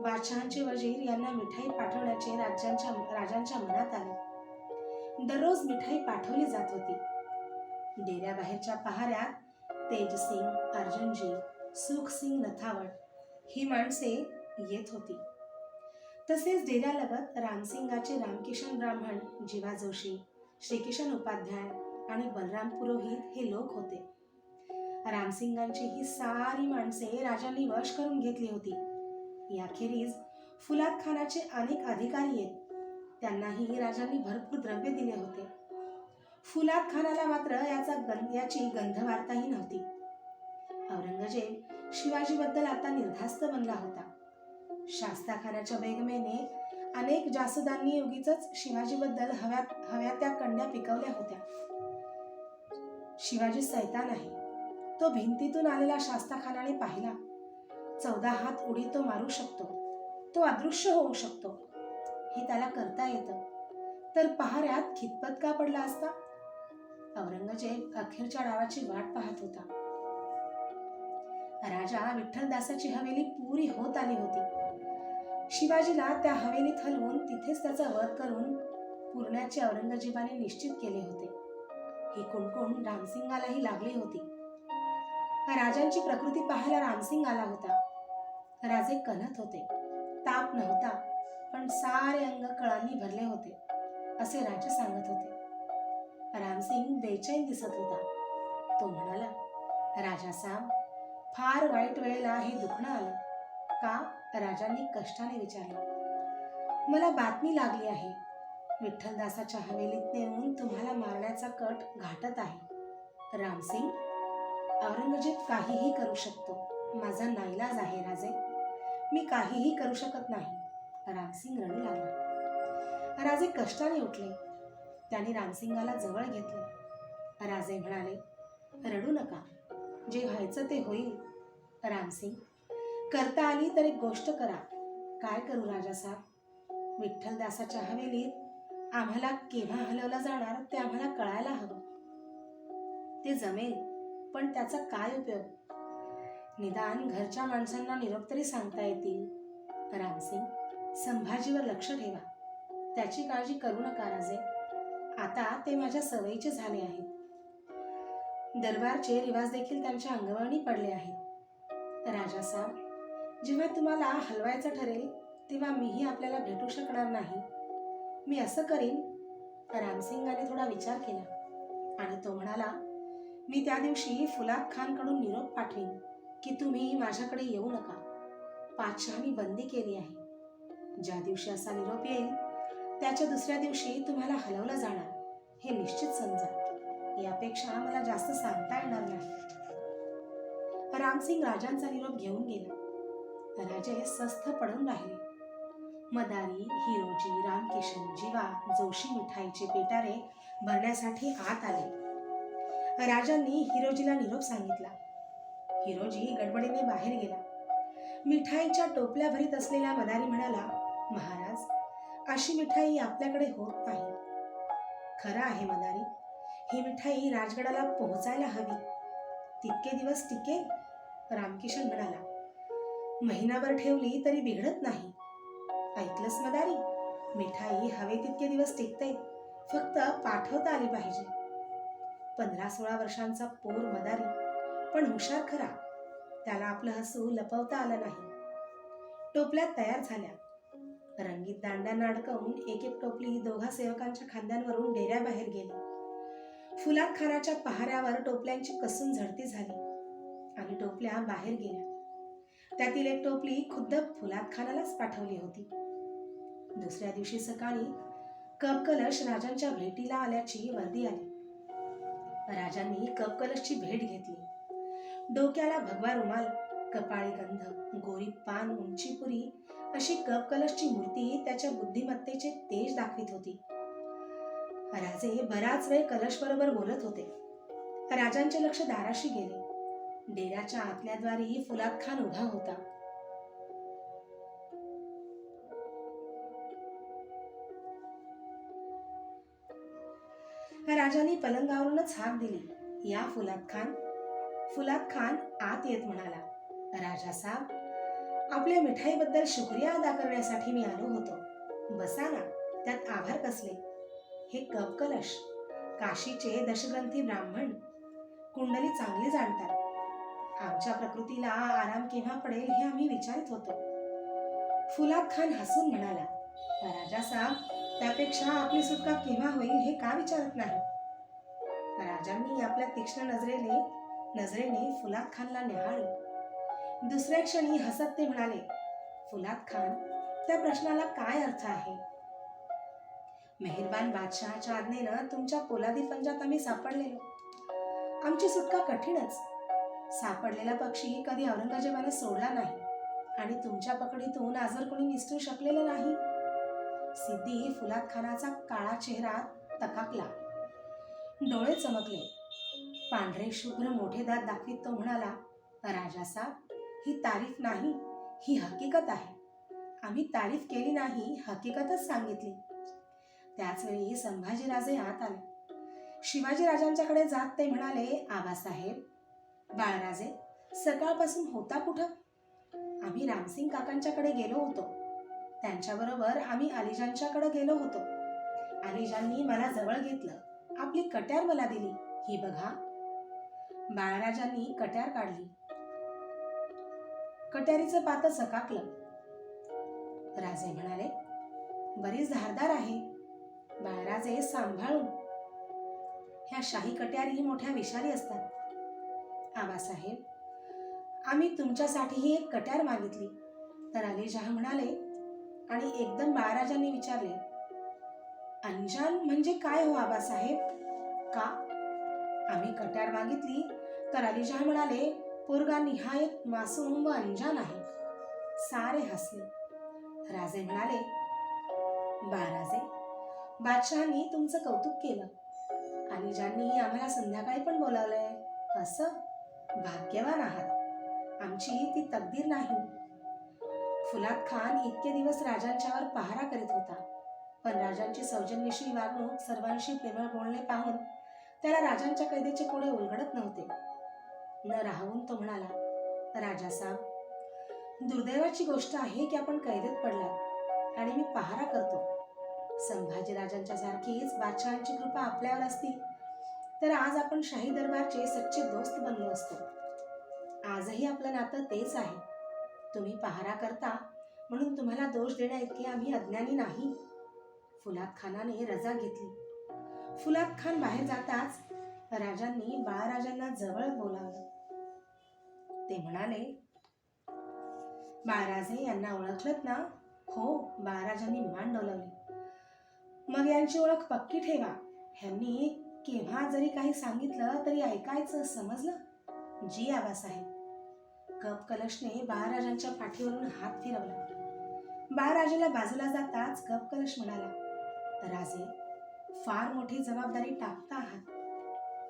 बादशहांचे वजीर यांना मिठाई पाठवण्याचे राजांच्या मनात आले. दररोज मिठाई पाठवली जात होती. डेऱ्याबाहेरच्या पहाऱ्यात तेजसिंग, अर्जुनजी, सुखसिंग नथावट ही माणसे येत होती. तसेच डेऱ्यालगत रामसिंगाचे रामकिशन ब्राह्मण, जीवा जोशी, श्रीकिशन उपाध्याय आणि बलराम पुरोहित हे लोक होते. रामसिंगांची ही सारी माणसे राजांनी वश करून घेतली होती. याखेरीज फुलाद खानाचे अनेक अधिकारी आहेत. त्यांनाही राजांनी भरपूर द्रव्य दिले होते. फुलाद खानाला मात्र याची गंधवार्ताही नव्हती. औरंगजेब शिवाजीबद्दल आता निर्धास्त बनला होता. शास्ता खानाच्या बेगमेने अनेक जासुदांनी उगीचच शिवाजीबद्दल हव्या त्या कंड्या पिकवल्या होत्या. शिवाजी सैतान आहे. तो भिंतीतून आलेला शास्ता खानाने पाहिला. 14 हात उडी तो मारू शकतो. तो अदृश्य होऊ शकतो. हे त्याला करता येतं. तर पहाऱ्यात खितपत का पडला असता? औरंगजेब अखेरच्या डावाची वाट पाहत होता. राजा विठ्ठलदासाची हवेली पुरी होत आली होती. शिवाजीला त्या हवेलीत हलवून तिथेच त्याचा वध करून पुरण्याचे औरंगजेबाने निश्चित केले होते. ही कुणकुण रामसिंगालाही लागली होती. राजांची प्रकृती पाहायला रामसिंग आला होता. राजे कणत होते. ताप नव्हता, पण सारे अंग कळांनी भरले होते असे राजे सांगत होते. रामसिंग बेचैन दिसत होता. तो म्हणाला, राजासाहेब, फार वाईट वेळेला हे दुखणं आलं का? राजांनी कष्टाने विचारले. मला बातमी लागली आहे. विठ्ठलदासाच्या हवेलीत नेऊन तुम्हाला मारण्याचा कट घाटत आहे. रामसिंग, औरंगजेब काहीही करू शकतो. माझा नाईलाज आहे राजे. मी काहीही करू शकत नाही. रामसिंग रडू लागला. राजे कष्टाने उठले. त्यांनी रामसिंगाला जवळ घेतले. राजे म्हणाले, रडू नका. जे व्हायचं ते होईल. रामसिंग, करता आली तर एक गोष्ट करा. काय करू राजासाहेब? विठ्ठलदासाच्या हवेलीत आम्हाला केव्हा हलवलं जाणार ते आम्हाला कळायला हवं. ते जमेल, पण त्याचा काय उपयोग? निदान घरच्या माणसांना निरोप तरी सांगता येतील. रामसिंग, संभाजीवर लक्ष ठेवा. त्याची काळजी करू नका राजे. आता ते माझ्या सवयीचे झाले आहेत. दरबारचे रिवाज देखील त्यांच्या अंगवळणी पडले आहेत. राजासाहेब, जेव्हा तुम्हाला हलवायचं ठरेल तेव्हा मीही आपल्याला भेटू शकणार नाही. मी असं करीन. रामसिंगाने थोडा विचार केला आणि तो म्हणाला, मी त्या दिवशी फुलाद खानकडून निरोप पाठवीन की तुम्ही माझ्याकडे येऊ नका. पातशहांनी बंदी केली आहे. ज्या दिवशी असा निरोप येईल त्याच्या दुसऱ्या दिवशी तुम्हाला हलवलं जाणार हे निश्चित समजा. यापेक्षा मला जास्त सांगता येणार नाही. रामसिंग राजांचा निरोप घेऊन गेला. राजे स्वस्थ पडून राहिले. मदारी, हिरोजी, रामकिशन, जीवा, जोशी मिठाईचे पेटारे भरण्यासाठी आत आले. राजांनी हिरोजीला निरोप सांगितला. हिरोजी गडबडीने बाहेर गेला. मिठाईच्या टोपल्या भरीत असलेला मदारी म्हणाला, महाराज, अशी मिठाई आपल्याकडे होत नाही. खरं आहे मदारी, ही मिठाई राजगडाला पोहोचायला हवी. तितके दिवस टिकेल? रामकिशन म्हणाला. महिनाभर ठेवली तरी बिघडत नाही. ऐकलंस मदारी, मिठाई हवे तितके दिवस टिकते, फक्त पाठवता आली पाहिजे. 15-16 वर्षांचा पोर मदारी, पण हुशार खरा. त्याला आपलं हसू लपवता आलं नाही. टोपल्या तयार झाल्या. रंगीत दांड्यांना अडकवून एक एक टोपली दोघा सेवकांच्या खांद्यांवरून डेऱ्याबाहेर गेली. फुलात खानाच्या पहाऱ्यावर टोपल्यांची कसून झडती झाली आणि टोपल्या बाहेर गेल्या. त्यातील एक टोपली खुद्द फुलात खानालाच पाठवली होती. दुसऱ्या दिवशी सकाळी कपकलश राजांच्या भेटीला आल्याची वर्दी आली. राजांनी कपकलशची भेट घेतली. डोक्याला भगवा रुमाल, कपाळी गंध, गोरी पान, उंचीपुरी अशी कपकलशची मूर्ती त्याच्या बुद्धिमत्तेचे तेज दाखवित होती. राजे बराच वेळ कलश बरोबर बोलत होते. राजांचे लक्ष दाराशी गेले. डेऱ्याच्या आतल्या द्वारी फुलात खान उभा होता. राजांनी पलंगावरूनच हाक दिली, या फुलात खान. फुलात खान आत येत म्हणाला, राजासाहेब, आपल्या मिठाईबद्दल शुक्रिया अदा करण्यासाठी मी आलो होतो. बसा ना, त्यात आभार कसले. हे कपकलश काशीचे दशग्रंथी ब्राह्मण कुंडली चांगली जाणतात. आमच्या प्रकृतीला आराम केव्हा पडेल हे आम्ही विचारित होतो. फुलात खान हसून म्हणाला, राजासाहेब, त्यापेक्षा आपली सुटका केव्हा होईल हे का विचारत नाही. राजांनी आपल्या तीक्ष्ण नजरेने फुलात खानला निहाळले. दुसऱ्या क्षणी हसत ते म्हणाले, फुलात खान, त्या प्रश्नाला काय अर्थ आहे. मेहरबान बादशहाच्या आज्ञेनं तुमच्या पोलादी पंजात आम्ही सापडलेलो. आमची सुटका कठीणच. सापडलेला पक्षी कधी औरंगजेबाने सोडला नाही आणि तुमच्या पकडीतून आजवर कोणी निसटू शकलेलं नाही. सिद्धी फुलात खानाचा काळा चेहरा तकाकला. डोळे चमकले. पांढरे शुभ्र मोठे दात दाखवीत तो म्हणाला, राजासाहेब, ही तारीफ नाही, ही हकीकत आहे. आम्ही तारीफ केली नाही, हकीकतच सांगितली. त्याच वेळी संभाजीराजे आत आले. शिवाजीराजांच्याकडे जात ते म्हणाले, आबासाहेब, बाळराजे, सकाळपासून होता कुठं. आम्ही रामसिंग काकांच्याकडे गेलो होतो. त्यांच्याबरोबर आम्ही अलिजांच्याकडे गेलो होतो. अलिजांनी मला जवळ घेतलं. आपली कट्यार मला दिली. ही बघा. बाळराजांनी कट्यार काढली. कट्यारीचं पातं चकाकलं. राजे म्हणाले, बरीच धारदार आहे. बाळराजे, सांभाळून. ह्या शाही कट्यारी मोठ्या विषारी असतात. आबासाहेब, आम्ही तुमच्यासाठीही एक कट्यार मागितली. तर अलीजहा म्हणाले आणि एकदम बाळराजांनी विचारले, अंजान म्हणजे काय हो आबासाहेब. का. आम्ही कट्यार मागितली तर अलीजहा म्हणाले, पोरगा निहायत मासूम व अंजान आहे. सारे हसले. राजे म्हणाले, बाळराजे, बादशहांनी तुमचं कौतुक केलं. अलीजांनी आम्हाला संध्याकाळी पण बोलावलंय. असं. भाग्यवान आहात. आमची ती तकदीर नाही. फुलात खान इतके दिवस राजांच्यावर पहारा करीत होता, पण राजांची सौजन्यशील वागणूक, सर्वांशी प्रेमळ बोलणे पाहून त्याला राजांच्या कैदेचे कोडे उलगडत नव्हते. न राहून तो म्हणाला, राजासाहेब, दुर्दैवाची गोष्ट आहे की आपण कैदेत पडलात आणि मी पहारा करतो. संभाजीराजांच्या सारखीच बादशहांची कृपा आपल्यावर असती तर आज आपण शाही दरबारचे सच्चे दोस्त बनलो असतो. आजही आपलं नातं तेच आहे. तुम्ही पहारा करता म्हणून तुम्हाला दोष देण्या इतके आम्ही अज्ञानी नाही. फुलात खानाने रजा घेतली. फुलात खान बाहेर जाताच राजांनी बाळराजांना जवळ बोलावलं. ते म्हणाले, बाळराजे यांना ओळखलत ना. हो. बाळराजांनी मान डोलावली. मग यांची ओळख पक्की ठेवा. ह्यांनी केव्हा जरी काही सांगितलं तरी ऐकायचं, समजलं? जी आबासाहेब. कप कलशने बाळराजांच्या पाठीवरून हात फिरवला. बाळराजाला बाजूला जाताच कप कलश म्हणाला, राजे, फार मोठी जबाबदारी टाकता आहात.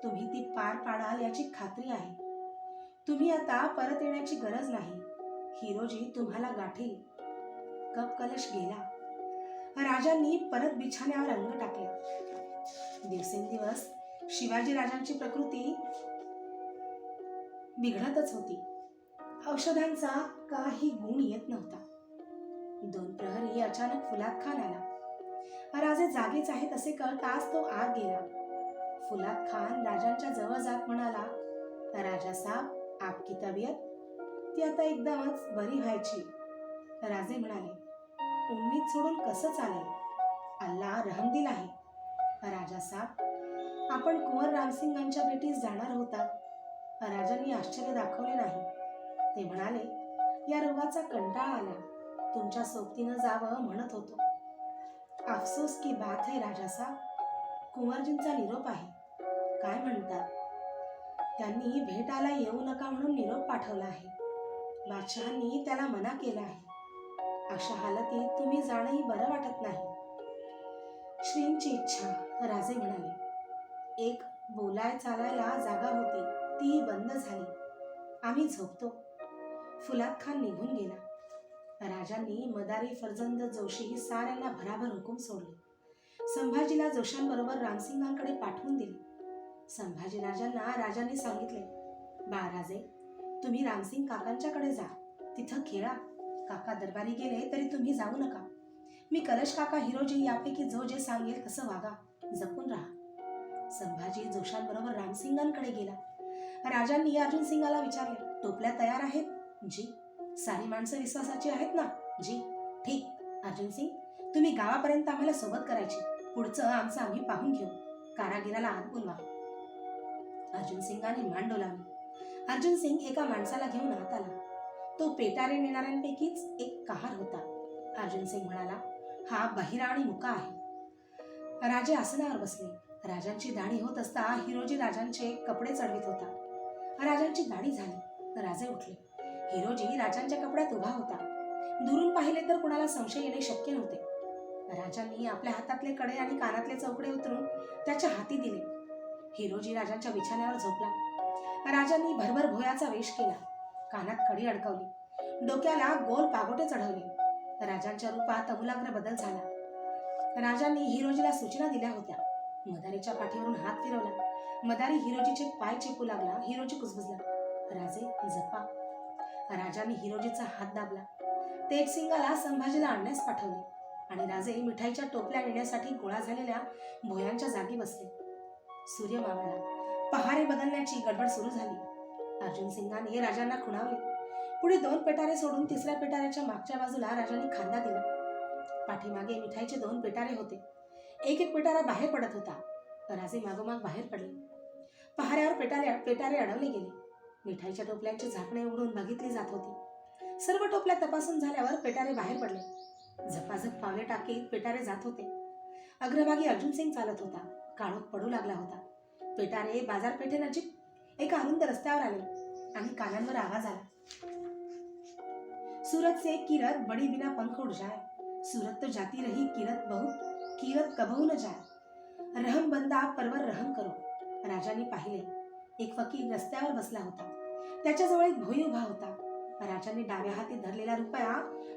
तुम्ही ती पार पाडाल याची खात्री आहे. तुम्ही आता परत येण्याची गरज नाही. हिरोजी तुम्हाला गाठील. कप कलश गेला. राजांनी परत बिछाण्यावर अंग टाकले. दिवसेंदिवस शिवाजी राजांची प्रकृती बिघडतच होती. औषधांचा काही गुण येत नव्हता. 2 प्रहरी अचानक फुलाद खान आला. राजे जागेच आहेत असे कळताच तो आत गेला. फुलाद खान राजांच्या जवळ जात म्हणाला, राजा साहब, आपकी तबीयत? ती आता एकदमच बरी व्हायची. राजे म्हणाले, उम्मीद सोडून कसं चालेल? अल्लाह रहमदिल आहे. राजा साहब, आपण कुंवर रामसिंगांच्या भेटीस जाणार होतात. राजांनी आश्चर्य दाखवले नाही. ते म्हणाले, या रोगाचा कंटाळा आला. तुमच्या सोबतीनं जावं म्हणत होतो. अफसोस की बात है राजा साहब. कुंवरजींचा निरोप आहे. काय म्हणतात? त्यांनी भेटायला येऊ नका म्हणून निरोप पाठवला आहे. बादशहांनी त्याला मना केला आहे. अशा हालतीत तुम्ही जाणंही बरं वाटत नाही. श्रींची इच्छा, राजे म्हणाले. एक बोलाय चालायला जागा होती, ती बंद झाली. आम्ही झोपतो. फुलाद खान निघून गेला. राजांनी मदारी, फर्जंद, जोशी साऱ्यांना भराभर हुकूम सोडले. संभाजीला जोशांबरोबर रामसिंगांकडे पाठवून दिले. संभाजी राजांना राजांनी सांगितले, बाळराजे, तुम्ही रामसिंग काकांच्याकडे जा. तिथं खेळा. काका दरबारी गेले तरी तुम्ही जाऊ नका. मी कलश काका, हिरोजी यापैकी जो जे सांगेल तसं वागा. जपून राहा. संभाजी जोशांबरोबर रामसिंगांकडे गेला. राजांनी अर्जुन सिंगाला विचारले, टोपल्या तयार आहेत? जी. सारी माणसं विश्वासाची आहेत ना? जी. ठीक. अर्जुन सिंग, तुम्ही गावापर्यंत आम्हाला सोबत करायची. पुढचं आमचं आम्ही पाहून घेऊ. कारागिराला आत बोलवा. अर्जुन सिंगाने मान डोलावली. अर्जुन सिंग एका माणसाला घेऊन आत आला. तो पेटारे नेणाऱ्यांपैकीच एक कहार होता. अर्जुन सिंग म्हणाला, हा बहिरा आणि मुका आहे. राजे आसनावर बसले. राजांची दाढी होत असता हिरोजी राजांचे कपडे चढवित होता. राजांची दाढी झाली. राजे उठले. हिरोजी राजांच्या कपड्यात उभा होता. दुरून पाहिले तर कुणाला संशय येणे शक्य नव्हते. राजांनी आपल्या हातातले कडे आणि कानातले चौकडे उतरून त्याच्या हाती दिले. हिरोजी राजांच्या बिछाण्यावर झोपला. राजांनी भरभर भोयाचा वेश केला. कानात कडी अडकवली. डोक्याला गोल पागोटे चढवले. राजांच्या रूपात अमूलाग्र बदल झाला. राजांनी हिरोजीला सूचना दिल्या होत्या. मदारीच्या पाठीवरून हात फिरवला. मदारी हिरोजीचे पाय चेपू लागला. हिरोजी कुजबुजला, राजे जपा. राजांनी हिरोजीचा हात दाबला. तेजसिंगाला संभाजीला आणण्यास पाठवले आणि राजे मिठाईच्या टोपल्या नेण्यासाठी गोळा झालेल्या भोयांच्या जागी बसले. सूर्य मावळला. पहारे बदलण्याची गडबड सुरू झाली. अर्जुन सिंगाने राजांना खुणावले. पुढे 2 पेटारे सोडून 3ऱ्या पेटाऱ्याच्या मागच्या बाजूला राजांनी खांदा दिला. पाठीमागे मिठाईचे 2 पेटारे होते. एक पेटारा बाहेर पडत होता. राजे मागोमाग बाहेर पडले. पहाऱ्यावर पेटारे अडवले गेले. मिठाईच्या टोपल्यांची झाकणे उघडून बघितली जात होती. सर्व टोपल्या तपासून झाल्यावर पेटारे बाहेर पडले. झपाझप पावले टाकीत पेटारे जात होते. अग्रभागी अर्जुन सिंग चालत होता. काळोख पडू लागला होता. पेटारे बाजारपेठेनजीक एका अरुंद रस्त्यावर आले आणि कानांवर आवाज आला, सूरत से किरत बड़ी बिना पंख उड़ जाए. सूरत तो जाती रही किरत बहुत, किरत कबहू न जाए. रहम बंदा परवर रहम करो. राजांनी पाहिले. एक फकीर रस्त्यावर बसला होता. त्याच्याजवळ एक भोई उभा होता. राजांनी डाव्या हाती धरलेला रुपया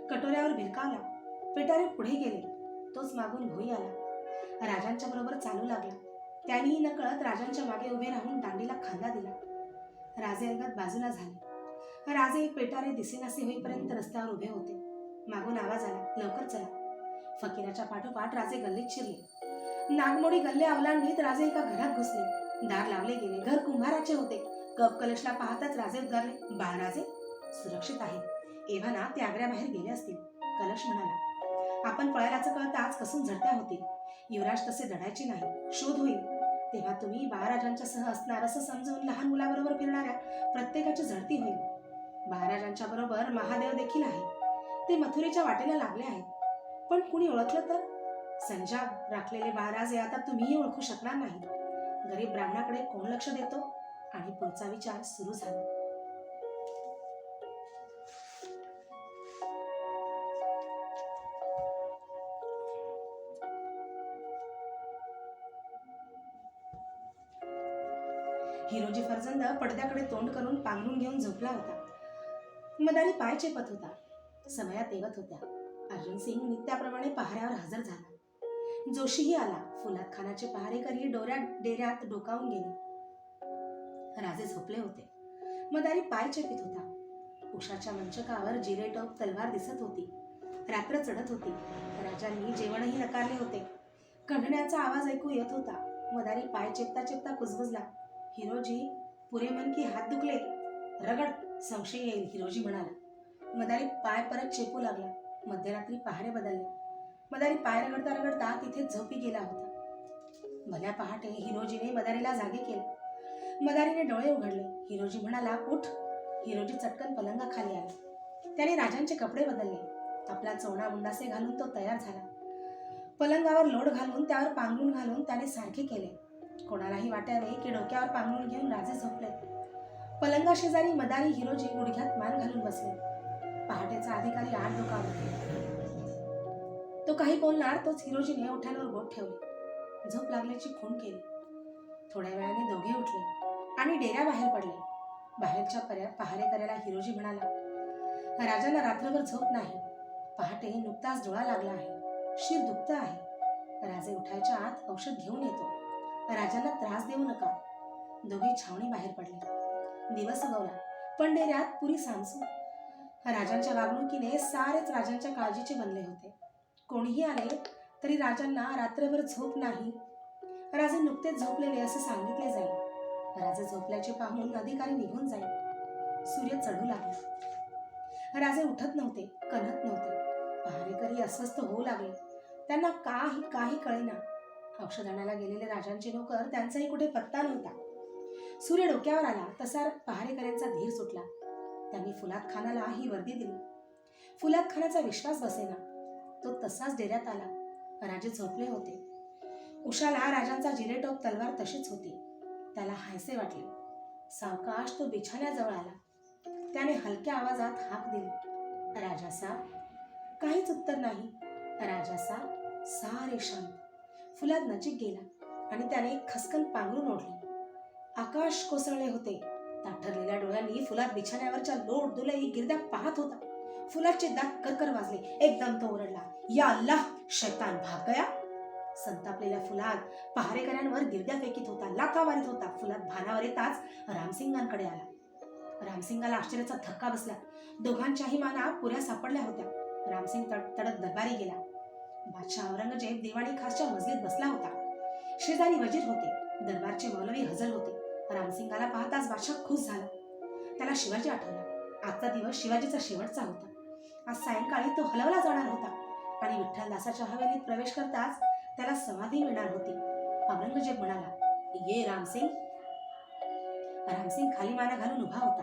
कटोऱ्यावर भिरकावला. पेटारे पुढे गेले. तोच मागून भोई आला. राजांच्या बरोबर चालू लागला. त्यांनीही नकळत राजांच्या मागे उभे राहून दांडीला खांदा दिला. राजे अलगद बाजूला झाले. राजे पेटारे दिसेनासे होईपर्यंत रस्त्यावर उभे होते. मागून आवाज आला, लवकर चला. फकीराच्या पाठोपाठ राजे गल्लीत शिरले. नागमोडी गल्ले अवलांडीत राजे एका घरात घुसले. दार लावले गेले. घर कुंभाराचे होते. कप कलशला पाहताच राजे उद्गारले, बाळराजे सुरक्षित आहेत. एव्हाना ते आग्र्याबाहेर गेले असतील. कलश म्हणाला, आपण पळायलाच कळताच कसून झडत्या होतील. युवराज तसे दडायचे नाही. शोध होईल. तेव्हा तुम्ही बाळराजांच्या सह असणार असं समजून लहान मुलाबरोबर फिरणाऱ्या प्रत्येकाची झडती होईल. बाळराजांच्या बरोबर महादेव देखील आहे. ते मथुरेच्या वाटेला लागले आहेत. पण कुणी ओळखलं तर? संजाब राखलेले बाळराजे आता तुम्हीही ओळखू शकणार नाही. गरीब ब्राह्मणाकडे कोण लक्ष देतो? आणि पुढचा विचार सुरू झाला. हिरोजी फर्जंद पडद्याकडे तोंड करून पांघरून घेऊन झोपला होता. मदारी पाय चेपत होता. समया तेवत होत्या. अर्जुन सिंग नित्याप्रमाणे पहाऱ्यावर हजर झाला. जोशीही आला. फुलात खानाचे पहारेकरी डेऱ्यात डोकावून गेले. राजे झोपले होते. मदारी पाय चेपित होता. उषाच्या मंचकावर जिरेटोप तलवार दिसत होती. रात्र चढत होती. राजांनी जेवणही नकारले होते. कंढण्याचा आवाज ऐकू येत होता. मदारी पाय चेपता चेपता कुजबुजला. हिरोजी, पुरे मन की हात दुखले? रगड, संशय येईल, हिरोजी म्हणाला. मदारी पाय परत चेपू लागला. मध्यरात्री पहारे बदलले. मदारी पाय रगडता रगडता तिथेच झोपी गेला होता. भल्या पहाटे हिरोजीने मदारीला जागे केले. मदारीने डोळे उघडले. हिरोजी म्हणाला, उठ. हिरोजी चटकन पलंगाखाली आला. त्याने राजांचे कपडे बदलले. आपला चोणा मुंडासे घालून तो तयार झाला. पलंगावर लोड घालून त्यावर पांघरून घालून त्याने सारखे केले. कोणालाही वाटावे की डोक्यावर पांघरून घेऊन राजे झोपले. पलंगाशेजारी मदारी हिरोजी गुडघ्यात मान घालून बसले. पहाटेचा अधिकारी आत डोकावला. तो काही बोलणार तोच हिरोजीने ओठांवर बोट ठेवले. झोप लागल्याची खूण केली. थोड्या वेळाने दोघे उठले आणि डेऱ्याबाहेर पडले. बाहेरच्या पहारेकऱ्याला हिरोजी म्हणाला, राजांना रात्रभर झोप नाही. पहाटे नुकताच डोळा लागला आहे. शिर दुखत आहे. राजे उठायच्या आत औषध घेऊन येतो. राजांना त्रास देऊ नका. दोघे छावणी बाहेर पडले. दिवस उगवला, पण डेऱ्यात पुरी सामसूम. राजांच्या वागणुकीने सारेच राजांच्या काळजीचे बनले होते. कोणीही आले तरी राजांना रात्रभर झोप नाही. राजे नुकतेच झोपलेले असे सांगितले जाईल. राजे झोपल्याचे पाहून अधिकारी निघून जाईल. सूर्य चढू लागला. राजे उठत नव्हते, कणत नव्हते. पहारेकरी अस्वस्थ होऊ लागले. त्यांना काही कळेना. औषध आणायला गेलेले राजांचे नोकर त्यांचाही कुठे पत्ता नव्हता. सूर्य डोक्यावर आला तसा पहारेकऱ्यांचा धीर सुटला. त्यांनी फुलात खानाला ही वर्दी दिली. फुलात खानाचा विश्वास बसेना. तो तसाच डेऱ्यात आला. राजे झोपले होते. उषाला राजांचा जिरेटोप तलवार तशीच होती. त्याला हायसे वाटले. सावकाश तो बिछाण्याजवळ आला. त्याने हलक्या आवाजात हाक दिली, राजासा. काहीच उत्तर नाही. राजासा. सारे शांत. फुलाद नजीक गेला आणि त्याने खसकन पांघरून ओढले. आकाश कोसळले होते. ताठरलेल्या डोळ्यांनी फुलाद बिछाण्यावरच्या लोट दुलई गिरद्या पाहत होता. फुलादचे दात करकर वाजले. एकदम तो ओरडला, या अल्लाह, शैतान भाग गया. संतापलेल्या फुलाद पहारेकऱ्यांवर गिरद्या फेकीत होता, लाथा मारित होता. फुलाद भानावर येताच रामसिंगांकडे आला. रामसिंगाला आश्चर्याचा धक्का बसला. दोघांच्याही माना पुऱ्या सापडल्या होत्या. रामसिंग तडक दरबारी गेला. बादशाह औरंगजेब दिवाणी खासच्या मजलीत बसला होता. शेजारी वजीर होते. दरबारचे मौलवी हजर होते. रामसिंगाला पाहताच बादशाह खुश झाला. त्याला शिवाजी आठवला. आजचा दिवस शिवाजीचा शेवटचा होता. आज सायंकाळी तो हलवला जाणार होता आणि विठ्ठलदासाच्या हवेलीत प्रवेश करताच त्याला समाधी मिळणार होती. औरंगजेब म्हणाला, ये रामसिंग. रामसिंग खाली माना घालून उभा होता.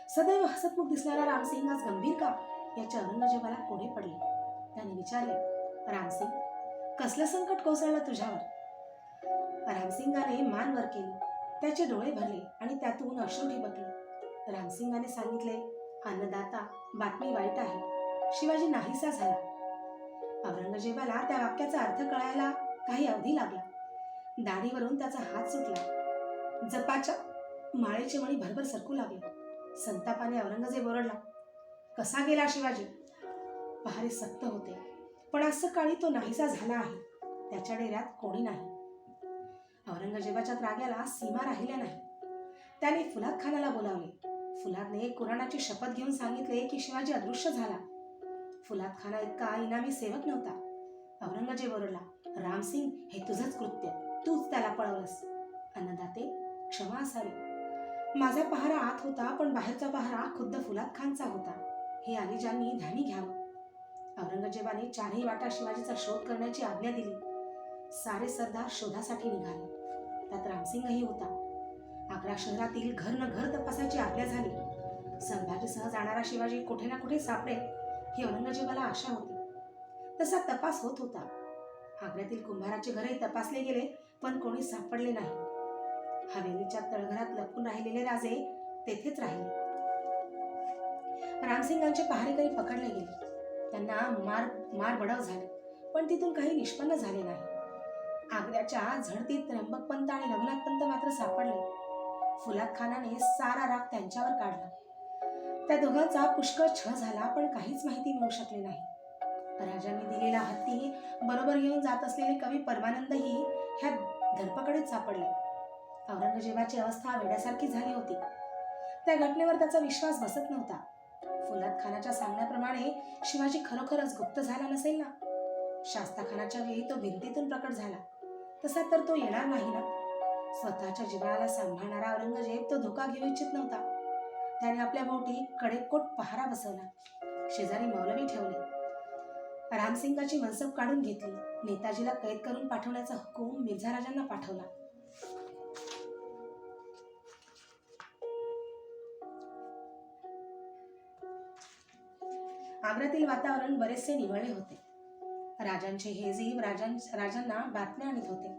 सदैव हसतमुख दिसणारा रामसिंग आज गंभीर का, याचे औरंगजेबाला कोडे पडले. त्याने विचारले, रामसिंग, कसलं संकट कोसळलं तुझ्यावर? रामसिंगाने मान वर केली. त्याचे डोळे भरले आणि त्यातून अश्रू ठिबकले. रामसिंगाने सांगितले, अन्नदाता, बातमी वाईट आहे. शिवाजी नाहीसा झाला. औरंगजेबाला त्या वाक्याचा अर्थ कळायला काही अवधी लागला. दाढीवरून त्याचा हात सुटला. जपाच्या माळेचे मणी भरभर सरकू लागले. संतापाने औरंगजेब ओरडला, कसा गेला शिवाजी? पहारे सक्त होते. पण आज सकाळी तो नाहीसा झाला आहे. त्याच्या डेऱ्यात कोणी नाही. औरंगजेबाच्या त्राग्याला सीमा राहिल्या नाही. त्याने फुलाद खानाला बोलावले. फुलादने कुराणाची शपथ घेऊन सांगितले की शिवाजी अदृश्य झाला. फुलाद खाना इतका इनामी सेवक नव्हता. औरंगजेब ओरडला, रामसिंग, हे तुझंच कृत्य. तूच त्याला पळवलंस. अन्नदाते, क्षमा असावी. माझा पहारा आत होता, पण बाहेरचा पहारा खुद्द फुलाद खानचा होता. हे अलिजांनी ध्यानी घ्यावं. औरंगजेबाने चारही वाटा शिवाजीचा शोध करण्याची आज्ञा दिली. सारे सरदार शोधासाठी निघाले. त्यात रामसिंगही होता. आग्रा शहरातील घर न घर तपासायची आज्ञा झाली. संभाजीसह जाणारा शिवाजी कुठे ना कुठे सापडेल ही औरंगजेबाला आशा होती. तसा तपास होत होता. आग्र्यातील कुंभाराचे घरही तपासले गेले, पण कोणी सापडले नाही. हवेलीच्या तळघरात लपून राहिलेले राजे तेथेच राहिले. रामसिंगांचे पहारेकरी पकडले गेले. त्यांना मार बडाव झाले, पण तिथून काही निष्पन्न झाले नाही. आग्र्याच्या झडतीत त्र्यंबकपंत आणि रघुनाथपंत मात्र सापडले. फुलाद खानाने सारा राग त्यांच्यावर काढला. त्या दोघांचा पुष्कळ छळ झाला, पण काहीच माहिती मिळू शकली नाही. राजांनी दिलेला हत्ती बरोबर घेऊन जात असलेले कवी परमानंदही ह्या धरपकडीत सापडले. औरंगजेबाची अवस्था वेड्यासारखी झाली होती. त्या घटनेवर त्याचा विश्वास बसत नव्हता. फुलाद खानाच्या सांगण्याप्रमाणे शिवाजी खरोखरच गुप्त झाला नसेल ना? शास्ताखानाच्या वेळी तो भिंतीतून प्रकट झाला, तसा तर तो येणार नाही ना? स्वतःच्या जीवाला सांभाळणारा औरंगजेब तो धोका घेऊ इच्छित नव्हता. त्याने आपल्या भोवती कडेकोट पहारा बसवला. शेजारी मौलवी ठेवले. रामसिंगाची मनसब काढून घेतली. नेताजीला कैद करून पाठवण्याचा हुकूम मिर्झा राजांना पाठवला. आग्र्यातील वातावरण बरेचसे निवळले होते. राजांचे हेजीब राजांना बातम्या आणत होते.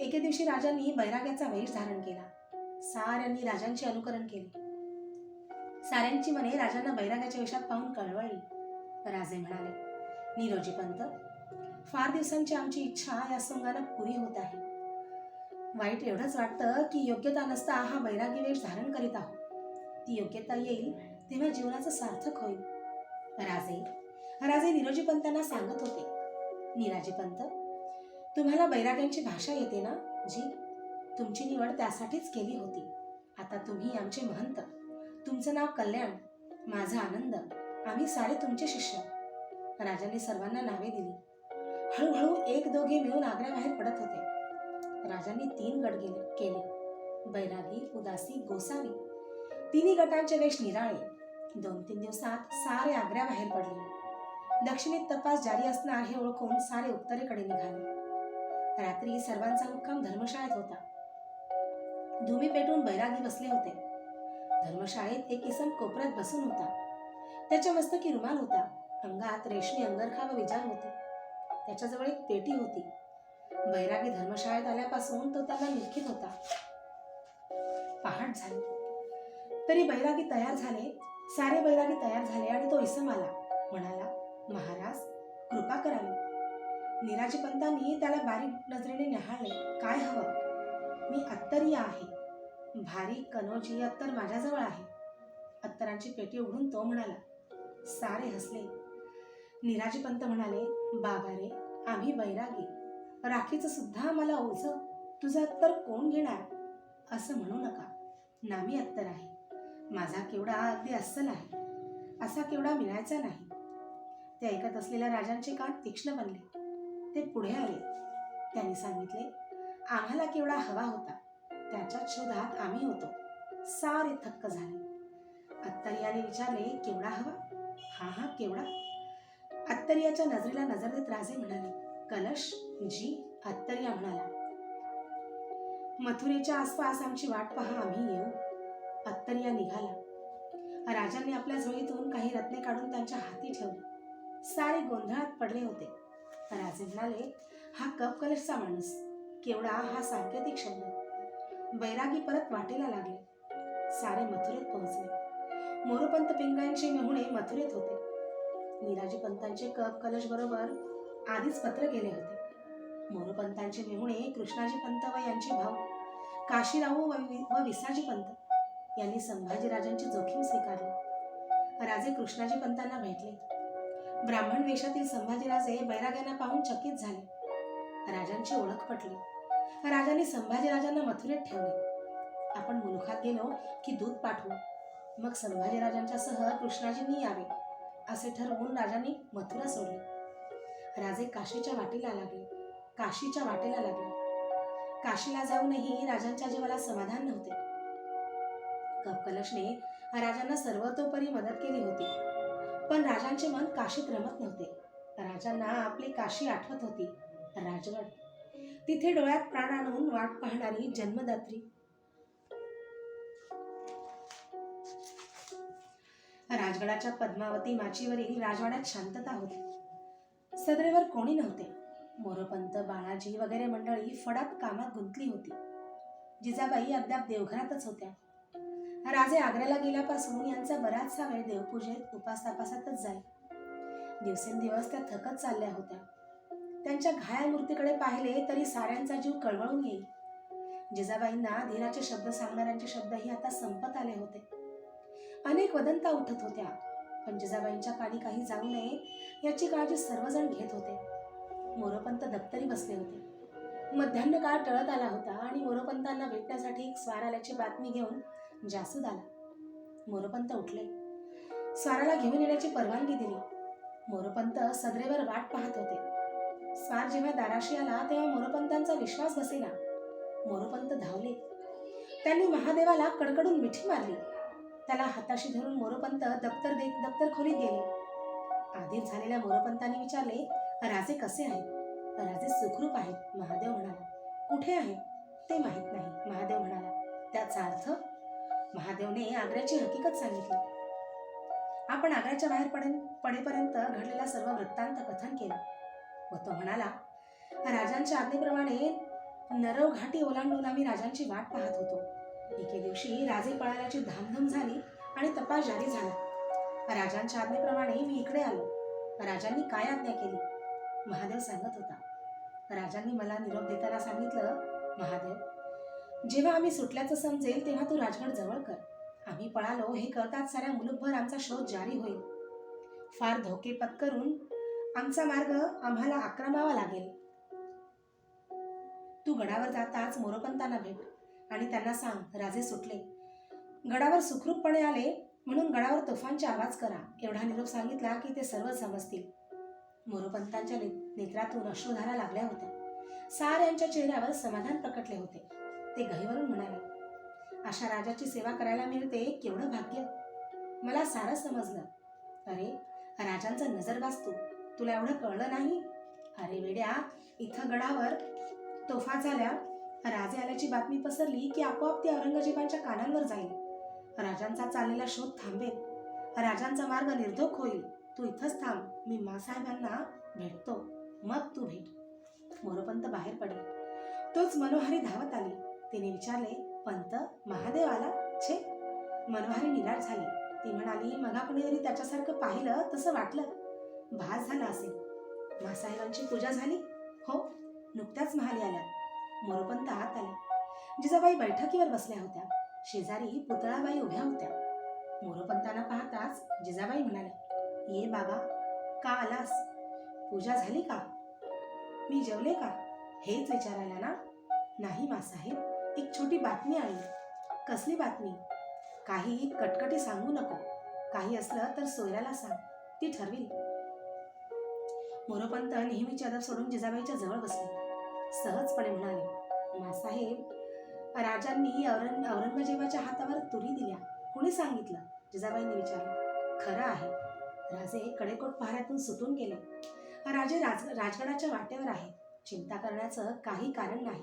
एके दिवशी राजांनी बैराग्याचा वेश धारण केला. साऱ्यांनी राजांचे अनुकरण केले. साऱ्यांची मने राजांना बैराग्याच्या वेशात पाहून कळवळली. राजे म्हणाले, निरोजी पंत, फार दिवसांची आमची इच्छा या सोंगानं पुरी होत आहे. वाईट एवढंच वाटतं की योग्यता नसता हा बैरागी वेश धारण करीत आहोत. ती योग्यता येईल तेव्हा जीवनाचं सार्थक होईल. राजे निरोजी पंतांना सांगत होते, निराजी पंत, तुम्हाला बैराग्यांची भाषा येते ना? जी, तुमची निवड त्यासाठीच केली होती. आता तुम्ही आमचे महंत. तुमचं नाव कल्याण, माझा आनंद. आम्ही सारे तुमचे शिष्य. राजांनी सर्वांना नावे दिली. हळूहळू एक दोघे मिळून आग्र्याबाहेर पडत होते. राजांनी 3 गट केले, बैरागी, उदासी, गोसावी. तिन्ही गटांचे वेश निराळे. 2-3 दिवसात सारे आग्र्याबाहेर पडले. दक्षिणेत तपास जारी असणार हे ओळखून सारे उत्तरेकडे निघाले. रात्री सर्वांचा मुक्काम धर्मशाळेत होता. धुमी पेटून बैरागी बसले होते. धर्मशाळेत एक इसम कोपऱ्यात बसून होता. त्याच्या मस्तकी रुमाल होता. अंगात रेशमी अंगरखा व विजार होते. त्याच्याजवळ एक पेटी होती. बैरागी धर्मशाळेत आल्यापासून तो त्याला निरखीत होता. पहाट झाली तरी बैरागी तयार झाले. सारे बैरागी तयार झाले आणि तो इसम आला. म्हणाला, महाराज, कृपा करावी. निराजी पंतांनी त्याला बारीक नजरेने निहाळले. काय हवं? मी अत्तरिया आहे. भारी कनोजी अत्तर माझ्याजवळ आहे. अत्तरांची पेटी उघडून तो म्हणाला. सारे हसले. निराजी पंत म्हणाले, बाबा रे, आम्ही बैरागी. राखीचं सुद्धा आम्हाला ओझं. तुझं अत्तर कोण घेणार? असं म्हणू नका. नामी अत्तर आहे. माझा केवढा अगदी अस्सल आहे. असा केवढा मिळायचा नाही. ते ऐकत असलेल्या राजांचे कान तीक्ष्ण बनले. ते पुढे आले. त्यांनी सांगितले, आम्हाला केवढा हवा होता. त्याच्याच शोधात आम्ही होतो. सारे थक्क झाले. अत्तरियाने विचारले, केवढा हवा? हा केवढा? अत्तरियाच्या नजरेला नजर देत राजे म्हणाले, कलश. जी. अत्तरिया म्हणाला, मथुरेच्या आसपास आमची वाट पहा, आम्ही येऊ. अत्तरिया निघाला. राजांनी आपल्या झोळीतून काही रत्ने काढून त्यांच्या हाती ठेवली. सारे गोंधळात पडले होते. राजे म्हणाले, हा कप कलशचा माणूस. केवढा हा सांकेतिक शब्द. बैरागी परत वाटेला लागले. सारे मथुरेत पोहोचले. मोरोपंत पिंगळ्यांचे मेहुणे मथुरेत होते. निराजी पंतांचे कप कलश बरोबर आधीच पत्र गेले होते. मोरोपंतांचे मेहुणे कृष्णाजी पंत व यांचे भाऊ काशीराव व विसाजी पंत यांनी संभाजीराजांची जोखीम स्वीकारली. राजे कृष्णाजी पंतांना भेटले. ब्राह्मण वेशातील संभाजीराजे बैराग्यांना पाहून चकित झाले. राजांची ओळख पटली. राजांनी संभाजीराजांना मथुरेत ठेवले. आपण मुलुखात गेलो की दूध पाठवू, मग संभाजीराजांच्या सह कृष्णाजींनी यावे असे ठरवून राजांनी मथुरा सोडली. राजे काशीच्या वाटेला लागले. काशीला जाऊनही राजांच्या जीवाला समाधान नव्हते. कपकलशने राजांना सर्वतोपरी मदत केली होती, पण राजांचे मन काशीत रमत नव्हते. राजांना आपली काशी आठवत होती. राजगड, तिथे डोळ्यात प्राण आणून वाट पाहणारी जन्मदात्री. राजगडाच्या पद्मावती माचीवरील राजवाड्यात शांतता होती. सदरेवर कोणी नव्हते. मोरोपंत, बाळाजी वगैरे मंडळी फडात कामात गुंतली होती. जिजाबाई अद्याप देवघरातच होत्या. राजे आग्र्याला गेल्यापासून यांचा बराचसा वेळ देवपूजेत उपासतापासातच जाई. दिवसेंदिवस त्या थकत चालल्या होत्या. त्यांच्या घायाळ मूर्तीकडे पाहिले तरी साऱ्यांचा जीव कळवळून येई. जिजाबाईंना धीराचे शब्द सांगणाऱ्यांचे शब्दही आता संपत आले होते. अनेक वदंता उठत होत्या, पण जिजाबाईंच्या कानी काही जाऊ नये याची काळजी सर्वजण घेत होते. मोरोपंत दप्तरी बसले होते. मध्यान्ह काळ टळत आला होता आणि मोरोपंतांना भेटण्यासाठी एक स्वार आल्याची बातमी घेऊन जासूद आला. मोरोपंत उठले. स्वाराला घेऊन येण्याची परवानगी दिली. मोरोपंत सदरेवर वाट पाहत होते. स्वार जेव्हा दाराशी आला तेव्हा मोरोपंतांचा विश्वास बसेना. मोरोपंत धावले. त्यांनी महादेवाला कडकडून मिठी मारली. त्याला हाताशी धरून मोरोपंत दप्तर खोलीत गेले. आधीच झालेल्या मोरोपंतांनी विचारले, राजे कसे आहेत? राजे सुखरूप आहेत, महादेव म्हणाला. कुठे आहेत ते माहीत नाही, महादेव म्हणाला. त्याचा अर्थ? महादेवने आग्र्याची हकीकत सांगितली. आपण आग्र्याच्या बाहेर पडेपर्यंत घडलेला सर्व वृत्तांत कथन केला व तो म्हणाला, राजांच्या आज्ञेप्रमाणे नरव घाटी ओलांडून आम्ही राजांची वाट पाहत होतो. एके दिवशी राजे पळाल्याची धामधूम झाली आणि तपास जारी झाला. राजांच्या आज्ञेप्रमाणे मी इकडे आलो. राजांनी काय आज्ञा केली? महादेव सांगत होता. राजांनी मला निरोप देताना सांगितलं, महादेव, जेव्हा आम्ही सुटल्याचं समजेल तेव्हा तू राजगड जवळ कर. आम्ही पळालो हे कळताच साऱ्या मुलुकभर आमचा शोध जारी होईल. फार धोके पत्करून आमचा मार्ग आम्हाला आक्रमावा लागेल. तू गडावर जाताच मोरोपंतांना भेट आणि त्यांना सांग, राजे सुटले. गडावर सुखरूपपणे आले म्हणून गडावर तोफांचे आवाज करा. एवढा निरोप सांगितला की ते सर्व समजतील. मोरोपंतांच्या नेत्रातून अश्रुधारा लागल्या होत्या. साऱ्यांच्या चेहऱ्यावर समाधान प्रकटले होते. ते गहिवरून म्हणाले, अशा राजाची सेवा करायला मिळते, केवढं भाग्य. मला सारं समजलं. अरे, राजांचा नजरबाज तुला एवढं कळलं नाही? अरे वेड्या, इथं गडावर तोफा झाल्या, राजे आल्याची बातमी पसरली की आपोआप ती औरंगजेबांच्या कानांवर जाईल. राजांचा चाललेला शोध थांबेल. राजांचा मार्ग निर्धोक होईल. तू इथंच थांब, मी मासाहेबांना भेटतो, मग तू भेट. मोरोपंत बाहेर पडले. तोच मनोहारी धावत आली. तिने विचारले, पंत, महादेव आला? छे. मनोहारी निराश झाली. ती म्हणाली, मगा कुणीतरी त्याच्यासारखं पाहिलं तसं वाटलं. भास झाला असेल. मासाहेबांची पूजा झाली? हो, नुकत्याच महाली आल्या. मोरोपंत आत आले. जिजाबाई बैठकीवर बसल्या होत्या. शेजारी पुतळाबाई उभ्या होत्या. मोरोपंतांना पाहताच जिजाबाई म्हणाल्या, ये बाबा, का आलास? पूजा झाली का? मी जेवले का? हेच विचारायला ना? नाही मासाहेब, एक छोटी बातमी आली. कसली बातमी? काही कटकटी सांगू नको. काही असलं तर सोयऱ्याला सांग, ती ठरविल. मोरोपंत नेहमीची अदब सोडून जिजाबाईच्या जवळ बसले. सहजपणे म्हणाले, मासाहेब, राजांनी औरंगजेबाच्या हातावर तुरी दिल्या. कुणी सांगितलं? जिजाबाईंनी विचारलं. खरं आहे. राजे कडेकोट पहाऱ्यातून सुटून गेले. राजे राजगडाच्या वाटेवर आहेत. चिंता करण्याचं काही कारण नाही.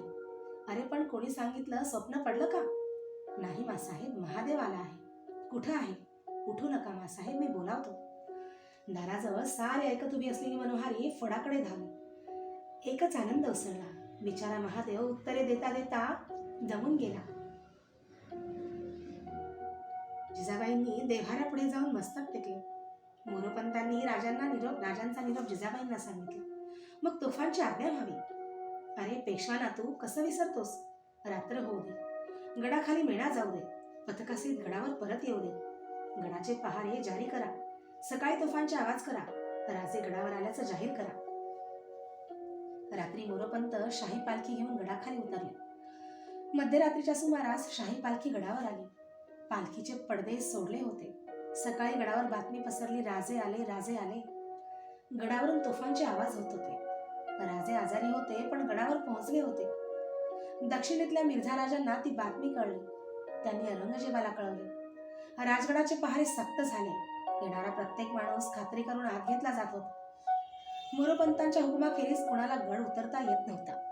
अरे पण कोणी सांगितलं? स्वप्न पडलं का? नाही मासाहेब, महादेव आला आहे. कुठं आहे? उठू नका मासाहेब, मी बोलावतो. दाराजवळ सारे ऐकत उभी असलेली मनोहारी फडाकडे धावली. एकच आनंद उसळला. बिचारा महादेव उत्तरे देता देता दमून गेला. जिजाबाईंनी देव्हाऱ्यापुढे जाऊन मस्तक टेकले. मोरोपंतांनी राजांचा निरोप जिजाबाईंना सांगितला. मग तोफांची आज्ञा व्हावी. अरे पेशवा नातू, कसं विसरतोस? रात्र होऊ दे. गडाखाली मेळा जाऊ दे. पथकासहित गडावर परत येऊ दे. गडाचे पहारे जारी करा. सकाळी तोफांचे आवाज करा. राजे गडावर आल्याचं जाहीर करा. रात्री मोरोपंत शाही पालखी घेऊन गडाखाली उतरले. मध्यरात्रीच्या सुमारास शाही पालखी गडावर आली. पालखीचे पडदे सोडले होते. सकाळी गडावर बातमी पसरली, राजे आले, राजे आले. गडावरून तोफांचे आवाज होत होते. राजे आजारी होते पण गडावर पोहोचले होते. दक्षिणेतल्या मिर्झा राजांना ती बातमी कळली. त्यांनी औरंगजेबाला कळवले. राजगडाचे पहारे सक्त झाले. येणारा प्रत्येक माणूस खात्री करून आत घेतला जात होता. मोरोपंतांच्या हुकुमाखेरीज कोणाला गड उतरता येत नव्हता.